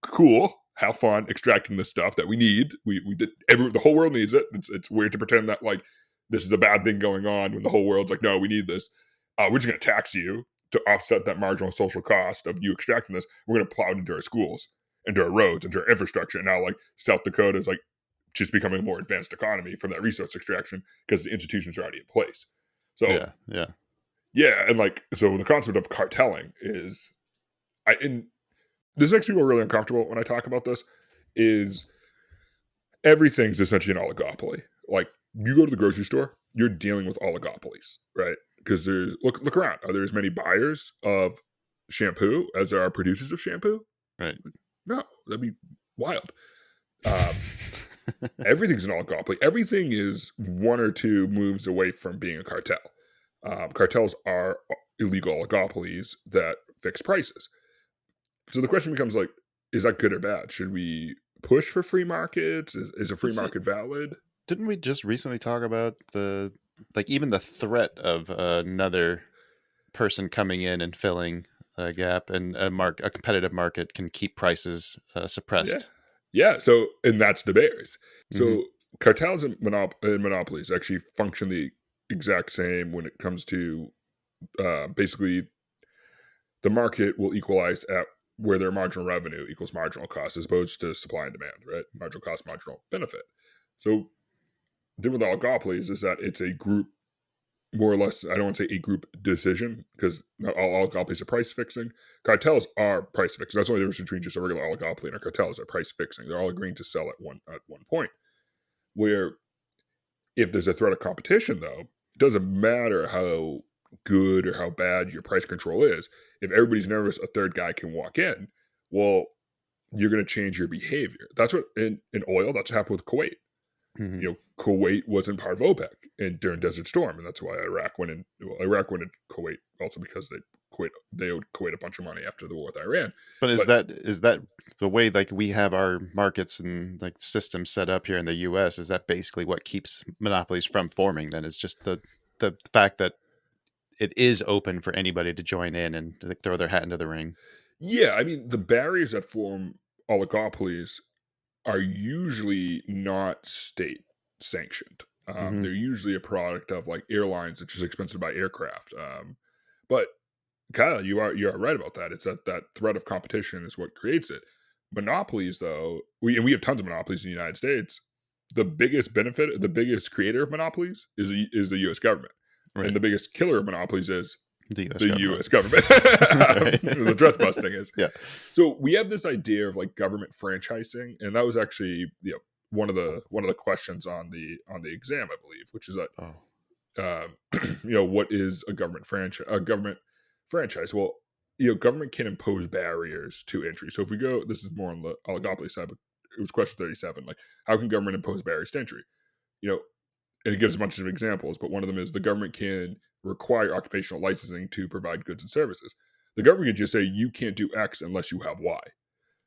cool. Have fun extracting the stuff that we need. We did. The whole world needs it. It's weird to pretend that like this is a bad thing going on when the whole world's like, no, we need this. We're just gonna tax you to offset that marginal social cost of you extracting this, we're going to plow it into our schools, into our roads, into our infrastructure. And now, like, South Dakota is like just becoming a more advanced economy from that resource extraction because the institutions are already in place. So yeah, and like, so the concept of carteling is, and this makes people really uncomfortable when I talk about this, is everything's essentially an oligopoly. Like, you go to the grocery store, you're dealing with oligopolies, right? Because there's, look around. Are there as many buyers of shampoo as there are producers of shampoo? Right. No, that'd be wild. Everything's an oligopoly. Everything is one or two moves away from being a cartel. Cartels are illegal oligopolies that fix prices. So the question becomes, like, is that good or bad? Should we push for free markets? Is a free market valid? Didn't we just recently talk about even the threat of another person coming in and filling a gap, and a competitive market can keep prices suppressed? Yeah. So, and that's De Beers. So cartels and monopolies actually function the exact same when it comes to basically the market will equalize at where their marginal revenue equals marginal cost, as opposed to supply and demand, right? Marginal cost, marginal benefit. So, the with oligopolies is that it's a group, more or less, I don't want to say a group decision, because not all oligopolies are price fixing. Cartels are price fixing. That's the only difference between just a regular oligopoly and a cartel, is they're price fixing. They're all agreeing to sell at one point. Where if there's a threat of competition, though, it doesn't matter how good or how bad your price control is. If everybody's nervous, a third guy can walk in. Well, you're going to change your behavior. That's what in oil. That's what happened with Kuwait. Kuwait wasn't part of OPEC during Desert Storm, and that's why Iraq went in. Well, Iraq went in Kuwait also because they owed Kuwait a bunch of money after the war with Iran. But is that the way, like, we have our markets and like systems set up here in the U.S.? Is that basically what keeps monopolies from forming? Then is just the fact that it is open for anybody to join in and, like, throw their hat into the ring. Yeah, I mean, the barriers that form oligopolies are usually not state sanctioned. They're usually a product of, like, airlines that's just expensive to buy aircraft. But Kyle, you are right about that. It's that threat of competition is what creates it. Monopolies, though, we have tons of monopolies in the United States. The biggest creator of monopolies is the U.S. government, Right. and the biggest killer of monopolies is the U.S. government. The dress busting is. Yeah. So we have this idea of, like, government franchising, and that was actually one of the questions on the exam, I believe, which is that what is a government franchise? Well, government can impose barriers to entry. So if we go, this is more on the oligopoly side, but it was question 37. Like, how can government impose barriers to entry? And it gives a bunch of examples, but one of them is the government can require occupational licensing to provide goods and services. The government can just say you can't do X unless you have Y,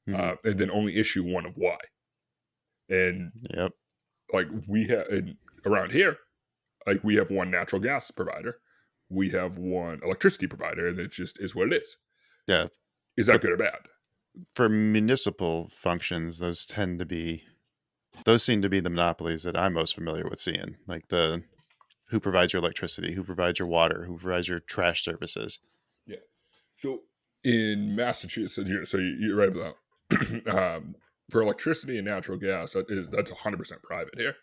and then only issue one of Y. And like, we have around here, like, we have one natural gas provider, we have one electricity provider, and it just is what it is. Yeah. Is that good or bad? For municipal functions, those seem to be the monopolies that I'm most familiar with seeing. Like, who provides your electricity, who provides your water, who provides your trash services. Yeah. So in Massachusetts, so you're right about that. For electricity and natural gas, that's 100% private here.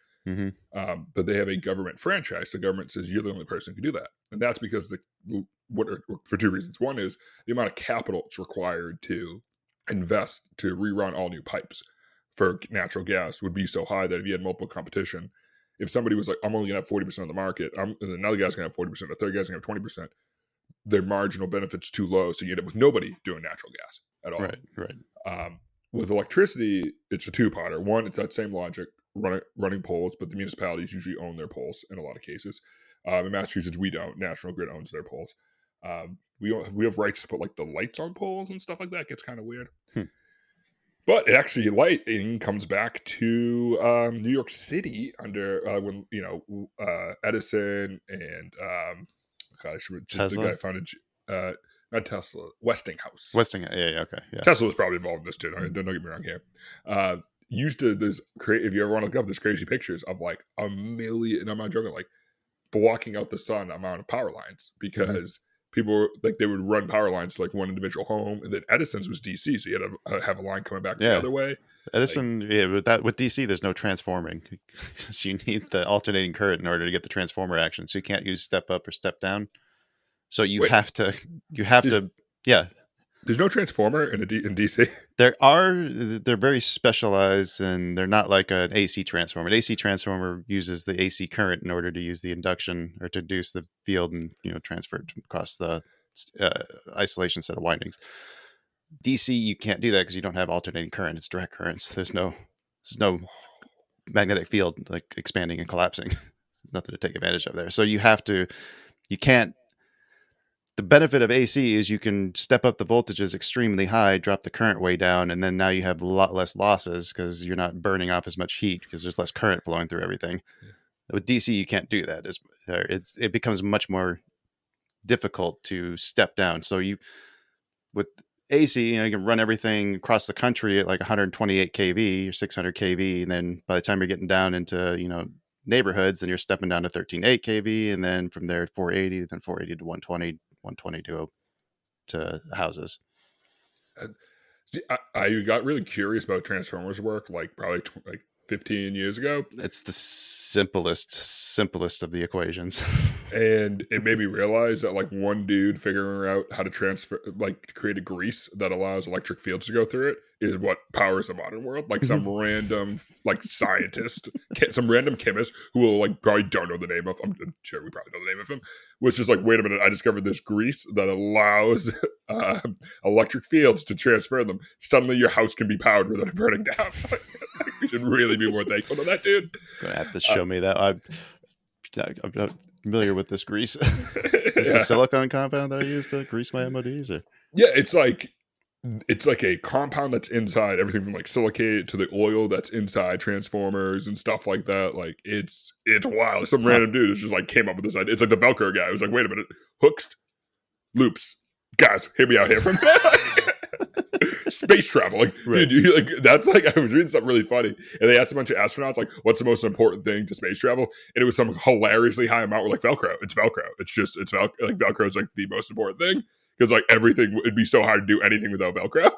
But they have a government franchise. The government says you're the only person who can do that, and that's because for two reasons. One is the amount of capital it's required to invest to rerun all new pipes for natural gas would be so high that if you had multiple competition, if somebody was like, I'm only gonna have 40% of the market, and another guy's gonna have 40%, a third guy's gonna have 20%, their marginal benefit's too low, so you end up with nobody doing natural gas at all. Right. With electricity, it's a two-parter. One, it's that same logic, running poles, but the municipalities usually own their poles in a lot of cases. In Massachusetts, we don't. National Grid owns their poles. We have rights to put, like, the lights on poles and stuff like that. It gets kind of weird. But it actually, lighting comes back to New York City under when Edison and Tesla? the guy founded not Tesla, Westinghouse. Yeah, okay. Yeah. Tesla was probably involved in this too. Don't get me wrong here. Used to if you ever want to look up, there's crazy pictures of, like, a million, and I'm not joking, like, blocking out the sun amount of power lines because people like they would run power lines to like one individual home, and then Edison's was DC, so you had to have a line coming back the other way. Edison, with DC, there's no transforming, so you need the alternating current in order to get the transformer action. So you can't use step up or step down. So have to, yeah. There's no transformer in DC. They're very specialized, and they're not like an AC transformer. An AC transformer uses the AC current in order to use the induction or to induce the field and transfer it across the isolation set of windings. DC, you can't do that because you don't have alternating current. It's direct currents. There's no magnetic field like expanding and collapsing. There's nothing to take advantage of there. So you can't. The benefit of AC is you can step up the voltages extremely high, drop the current way down, and then now you have a lot less losses because you're not burning off as much heat because there's less current flowing through everything. Yeah. With DC, you can't do that. It becomes much more difficult to step down. So with AC, you can run everything across the country at like 128 kV or 600 kV, and then by the time you're getting down into neighborhoods, then you're stepping down to 13.8 kV, and then from there 480, then 480 to 120, 120 to houses. I got really curious about transformers work, like probably 15 years ago. It's the simplest of the equations. And it made me realize that like one dude figuring out how to create a grease that allows electric fields to go through it is what powers the modern world. Like some random like scientist, some random chemist who will like probably don't know the name of, I'm sure we probably know the name of him, was just like, wait a minute, I discovered this grease that allows electric fields to transfer them. Suddenly your house can be powered without it burning down. We should really be more thankful to that dude. Gonna have to show me that. I'm not familiar with this grease. Is this the silicone compound that I use to grease my MODs? Or? Yeah, it's like a compound that's inside everything from like silicate to the oil that's inside transformers and stuff like that. Like it's wild. Some random dude just like came up with this idea. It's like the Velcro guy. It was like, wait a minute, hooks, loops, guys, hear me out here from space travel. Like, right. Dude, like that's like I was reading something really funny, and they asked a bunch of astronauts like, what's the most important thing to space travel? And it was some hilariously high amount. We're like, Velcro. It's Velcro. Like Velcro is like the most important thing. Because like everything, it'd be so hard to do anything without Velcro.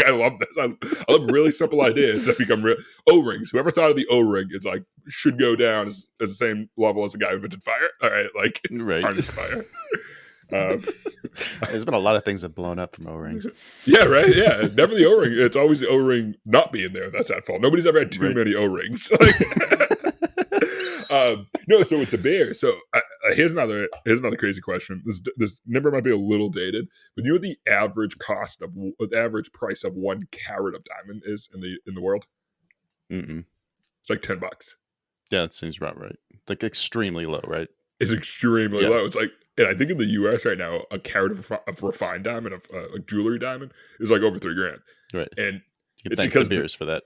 I love this. I love really simple ideas that become real. O-rings. Whoever thought of the O-ring is like should go down as the same level as the guy who invented fire. All right, like harness fire. There's been a lot of things that have blown up from O-rings. Yeah, right. Yeah, never the O-ring. It's always the O-ring not being there. That's at fault. Nobody's ever had too many O-rings. No, so with De Beers, so here's another crazy question. This number might be a little dated, but you know what the average price of 1 carat of diamond is in the world? Mm-mm. It's like $10. Yeah, it seems about right. Like extremely low, right? It's extremely low. It's like, and I think in the U.S. right now, a carat of refined diamond, of like jewelry diamond, is like over $3,000. Right, and you can thank De Beers for that.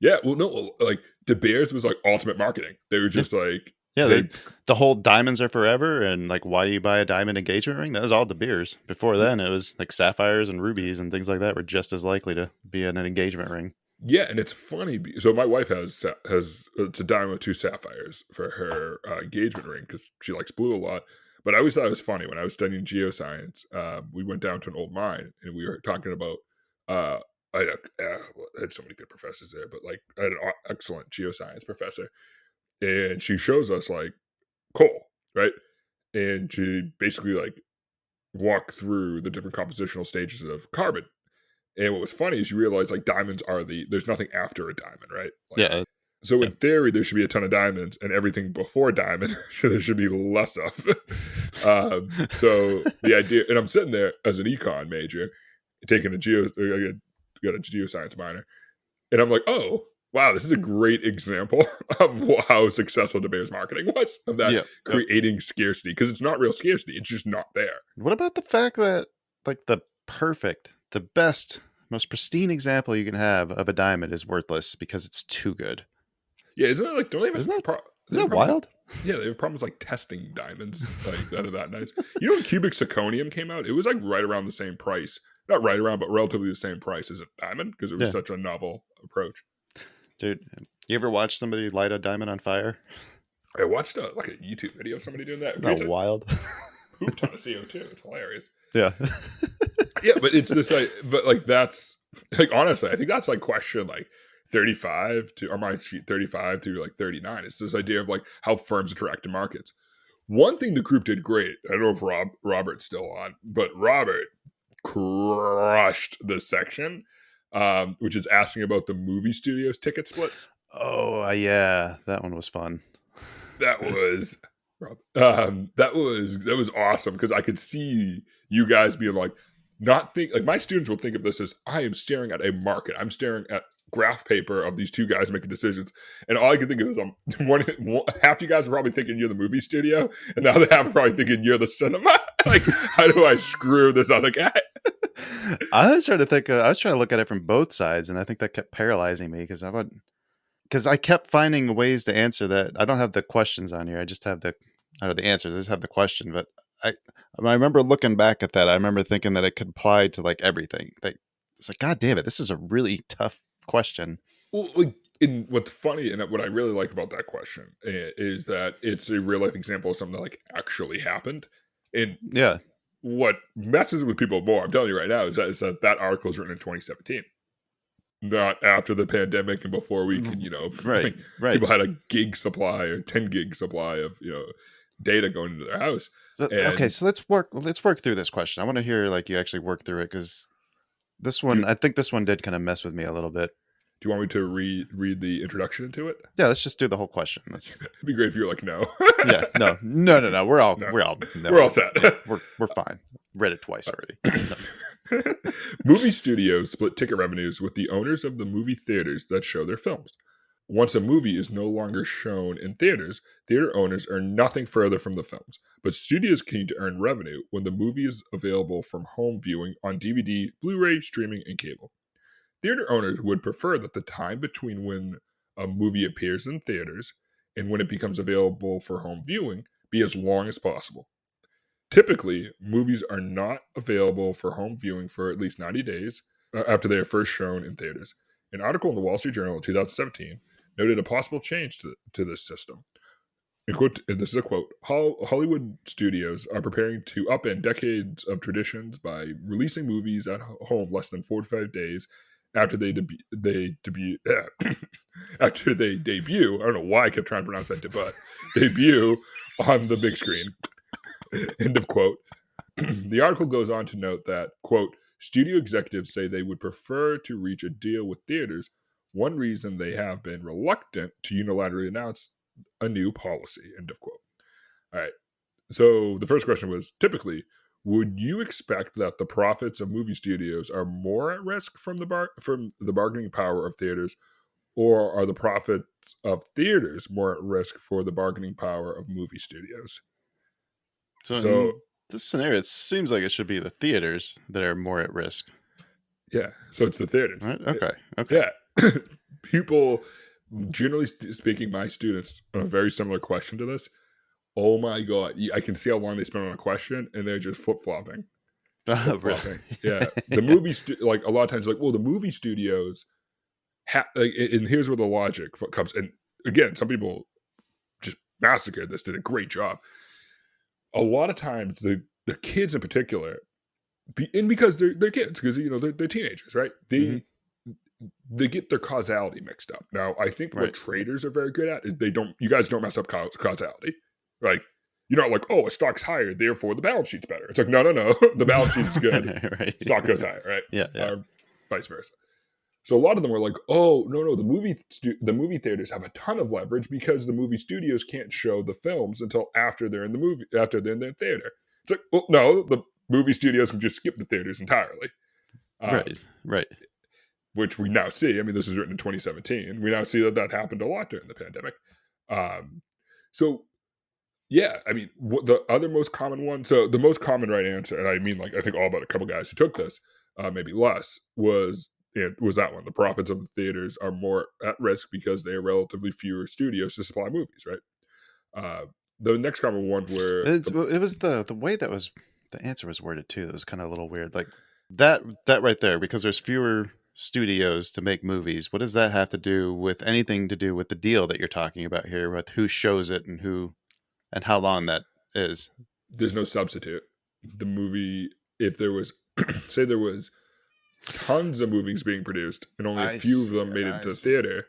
Yeah, well, no, like De Beers was like ultimate marketing. They were just like, the whole diamonds are forever, and like why you buy a diamond engagement ring? That was all De Beers. Before then, it was like sapphires and rubies and things like that were just as likely to be in an engagement ring. Yeah, and it's funny. So my wife has it's a diamond with 2 sapphires for her engagement ring because she likes blue a lot. But I always thought it was funny when I was studying geoscience. We went down to an old mine and we were talking about. I had so many good professors there, but like I had an excellent geoscience professor, and she shows us like coal, right? And she basically like walked through the different compositional stages of carbon. And what was funny is you realize like diamonds there's nothing after a diamond, right? Like, yeah. So in theory, there should be a ton of diamonds, and everything before diamond, there should be less of. So the idea, and I'm sitting there as an econ major, taking got a geoscience minor, and I'm like, oh wow, this is a great example of how successful De Beers marketing was, of that creating scarcity, because it's not real scarcity, it's just not there. What about the fact that like the best, most pristine example you can have of a diamond is worthless because it's too good? Yeah, isn't it like, don't they have isn't that wild? Yeah, they have problems like testing diamonds like that are that nice. You know when cubic zirconium came out, it was like right around the same price. Not right around, but relatively the same price as a diamond because it was such a novel approach. Dude, you ever watch somebody light a diamond on fire? I watched like a YouTube video of somebody doing that. Isn't that wild? poop ton of CO2. It's hilarious. Yeah. Yeah, but it's this like, but like that's like honestly, I think that's like question like 35 to on my sheet 35 through like 39. It's this idea of like how firms interact in markets. One thing the group did great. I don't know if Robert's still on, but Robert crushed this section, which is asking about the movie studios ticket splits. Oh, yeah, that one was fun. That was that was awesome because I could see you guys being like, not think like my students will think of this as I am staring at a market. I'm staring at graph paper of these two guys making decisions, and all I can think of is half you guys are probably thinking you're the movie studio, and the other half are probably thinking you're the cinema. Like, how do I screw this other guy? I was trying to think. I was trying to look at it from both sides, and I think that kept paralyzing me because I kept finding ways to answer that. I don't have the questions on here. I just have the answers. I just have the question. But I remember looking back at that. I remember thinking that it could apply to like everything. Like, it's like, God damn it, this is a really tough question. Well, like, and what's funny and what I really like about that question is that it's a real life example of something that like actually happened. And Yeah. what messes with people more, I'm telling you right now, is that article is written in 2017. Not after the pandemic and before we could, Right. people had a gig supply or 10 gig supply of, data going into their house. So, okay, so let's work through this question. I want to hear like you actually work through it because this one, I think this one did kind of mess with me a little bit. Do you want me to read the introduction into it? Yeah, let's just do the whole question. It'd be great if you were like, no. Yeah, no. We're all set. We're fine. Read it twice already. Movie studios split ticket revenues with the owners of the movie theaters that show their films. Once a movie is no longer shown in theaters, theater owners earn nothing further from the films, but studios continue to earn revenue when the movie is available from home viewing on DVD, Blu-ray, streaming, and cable. Theater owners would prefer that the time between when a movie appears in theaters and when it becomes available for home viewing be as long as possible. Typically, movies are not available for home viewing for at least 90 days after they are first shown in theaters. An article in the Wall Street Journal in 2017 noted a possible change to this system. This is a quote: Hollywood studios are preparing to upend decades of traditions by releasing movies at home less than 45 days after they debut. After they debut. I don't know why I kept trying to pronounce that, but debut on the big screen. End of quote. The article goes on to note that, quote, studio executives say they would prefer to reach a deal with theaters. One reason they have been reluctant to unilaterally announce a new policy, end of quote. All right. So the first question was, typically, would you expect that the profits of movie studios are more at risk from the bargaining power of theaters, or are the profits of theaters more at risk for the bargaining power of movie studios? So in this scenario, it seems like it should be the theaters that are more at risk. Yeah, so it's the theaters. Right? Okay. Yeah. People, generally speaking, my students, a very similar question to this. Oh my God, I can see how long they spend on a question, and they're just flip-flopping. Really? Yeah. The movie, like a lot of times, like, well, the movie studios, and here's where the logic comes. And again, some people just massacred this, did a great job. A lot of times, the kids in particular, because they're kids, because they're teenagers, right? They get their causality mixed up. Now, I think what traders are very good at is you guys don't mess up causality. Like, you're not like, oh, a stock's higher, therefore the balance sheet's better. It's like, no, the balance sheet's good, Right. Stock goes higher, right? Yeah. Or vice versa. So a lot of them were like, oh, no, the movie theaters have a ton of leverage because the movie studios can't show the films until after they're in their theater. It's like, well, no, the movie studios can just skip the theaters entirely. Right. Which we now see. I mean, this was written in 2017. We now see that happened a lot during the pandemic. So, yeah, I mean, the other most common one, so the most common right answer, and I mean, like, I think all but a couple guys who took this, maybe less, was that one. The profits of the theaters are more at risk because they are relatively fewer studios to supply movies, right? The next common one where it was the way that was the answer was worded too. That was kind of a little weird. Like that right there, because there's fewer studios to make movies. What does that have to do with anything to do with the deal that you're talking about here, with who shows it and how long that is? there's no substitute. The movie, if there was, say there was tons of movies being produced and only a few of them made it to theater,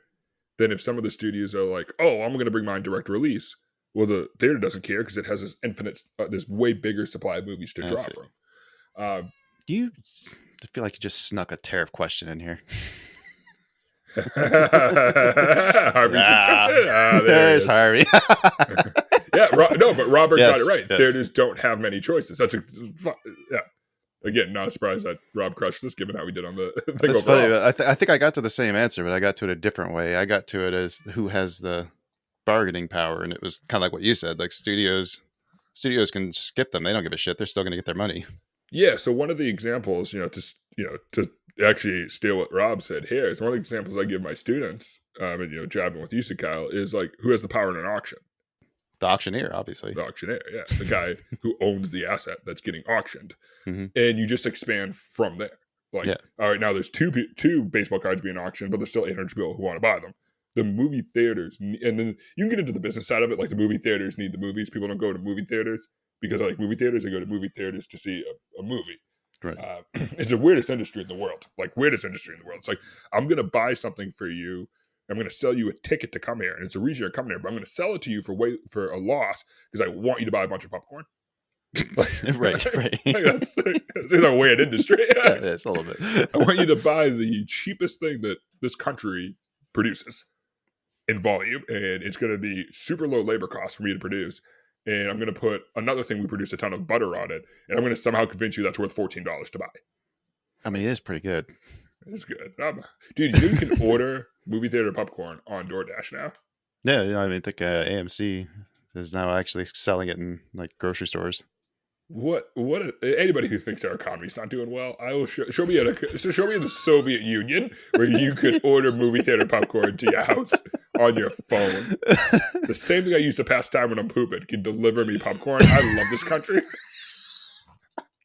then if some of the studios are like, oh, I'm going to bring mine direct release, well, the theater doesn't care because it has this infinite, this way bigger supply of movies to draw from. You feel like you just snuck a tariff question in here. Harvey just jumped in. There's Harvey. Yeah, no, but Robert got it right. Yes. Theaters don't have many choices. Yeah. Again, not surprised that Rob crushed this, given how we did on the thing That's overall. funny. I think I got to the same answer, but I got to it a different way. I got to it as who has the bargaining power, and it was kind of like what you said. Like studios can skip them; they don't give a shit. They're still going to get their money. Yeah. So one of the examples, to actually steal what Rob said here, is one of the examples I give my students, and jabbing with you, Kyle, is like who has the power in an auction. The auctioneer, obviously. The auctioneer, yeah. The guy who owns the asset that's getting auctioned. Mm-hmm. And you just expand from there. Like, all right, now there's two baseball cards being auctioned, but there's still 800 people who want to buy them. The movie theaters, and then you can get into the business side of it. Like the movie theaters need the movies. People don't go to movie theaters because I like movie theaters. They go to movie theaters to see a movie. Right. It's the weirdest industry in the world. It's like, I'm going to buy something for you. I'm going to sell you a ticket to come here, and it's a reason you're coming here. But I'm going to sell it to you for a loss because I want you to buy a bunch of popcorn. right. It's a weird industry. Yeah, it is a little bit. I want you to buy the cheapest thing that this country produces in volume, and it's going to be super low labor costs for me to produce. And I'm going to put another thing we produce a ton of butter on it, and I'm going to somehow convince you that's worth $14 to buy. I mean, it is pretty good. It's good. Dude, you can order movie theater popcorn on DoorDash now. Yeah, I mean, I think AMC is now actually selling it in like grocery stores. What anybody who thinks our economy's not doing well, I will show me in the Soviet Union where you could order movie theater popcorn to your house on your phone. The same thing I use to pass time when I'm pooping can deliver me popcorn. I love this country.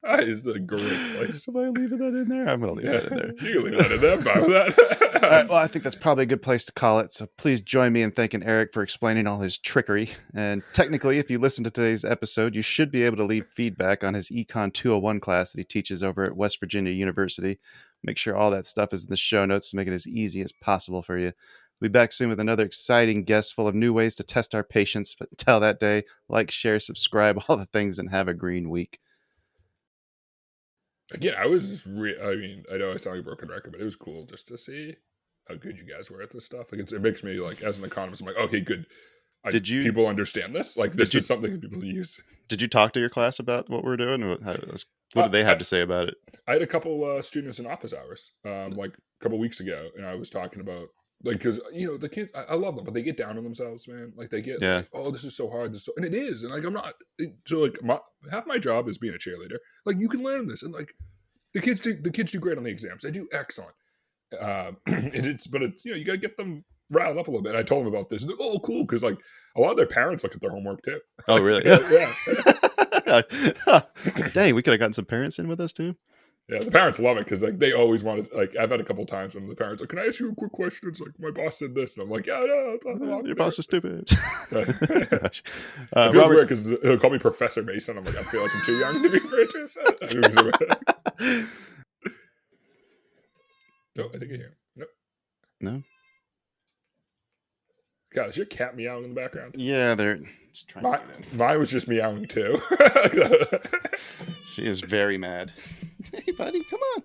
That is a great place. Am I leaving that in there? I'm going to leave that in there. You can leave that in there. I'm fine with that. All right, well, I think that's probably a good place to call it. So please join me in thanking Eric for explaining all his trickery. And technically, if you listen to today's episode, you should be able to leave feedback on his Econ 201 class that he teaches over at West Virginia University. Make sure all that stuff is in the show notes to make it as easy as possible for you. We'll be back soon with another exciting guest full of new ways to test our patience. But until that day, like, share, subscribe, all the things, and have a green week. Again, I was just I know I sound like a broken record, but it was cool just to see how good you guys were at this stuff. Like it makes me like, as an economist, I'm like, okay, good. People understand this? Like this is something that people use. Did you talk to your class about what we're doing? What did they have to say about it? I had a couple students in office hours, like a couple weeks ago, and I was talking about like because the kids, I love them, but they get down on themselves, man. Like they get, like, oh, this is so hard, and it is, and like I'm not. So like half my job is being a cheerleader. Like you can learn this, and like the kids do great on the exams. They do excellent. But it's you got to get them riled up a little bit. I told them about this. Like, oh, cool, because like a lot of their parents look at their homework too. Oh, really? Yeah. Dang, we could have gotten some parents in with us too. Yeah, the parents love it because like they always want to. Like I've had a couple times when the parents are like, "Can I ask you a quick question?" It's like my boss said this, and I'm like, "Yeah, no, your boss is stupid." It feels weird because he'll call me Professor Mason. I'm like, I feel like I'm too young to be referred to. No, I think you're here. Nope. No. God, is your cat meowing in the background? Yeah, they're just trying. Mine was just meowing too. She is very mad. Hey, buddy, come on.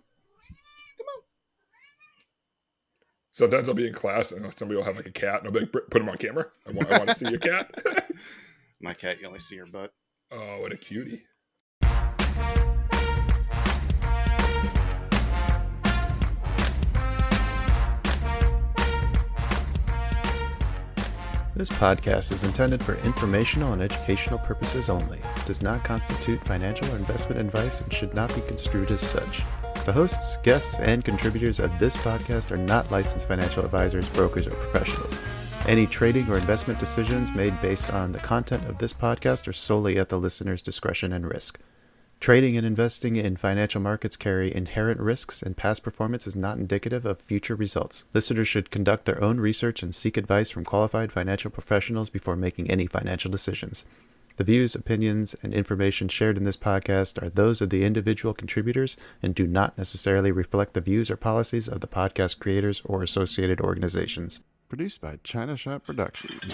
Sometimes I'll be in class and somebody will have like a cat, and I'll be like, put him on camera. I want to see your cat. My cat, you only see her butt. Oh, what a cutie. This podcast is intended for informational and educational purposes only. It does not constitute financial or investment advice and should not be construed as such. The hosts, guests, and contributors of this podcast are not licensed financial advisors, brokers, or professionals. Any trading or investment decisions made based on the content of this podcast are solely at the listener's discretion and risk. Trading and investing in financial markets carry inherent risks, and past performance is not indicative of future results. Listeners should conduct their own research and seek advice from qualified financial professionals before making any financial decisions. The views, opinions, and information shared in this podcast are those of the individual contributors and do not necessarily reflect the views or policies of the podcast creators or associated organizations. Produced by China Shop Productions.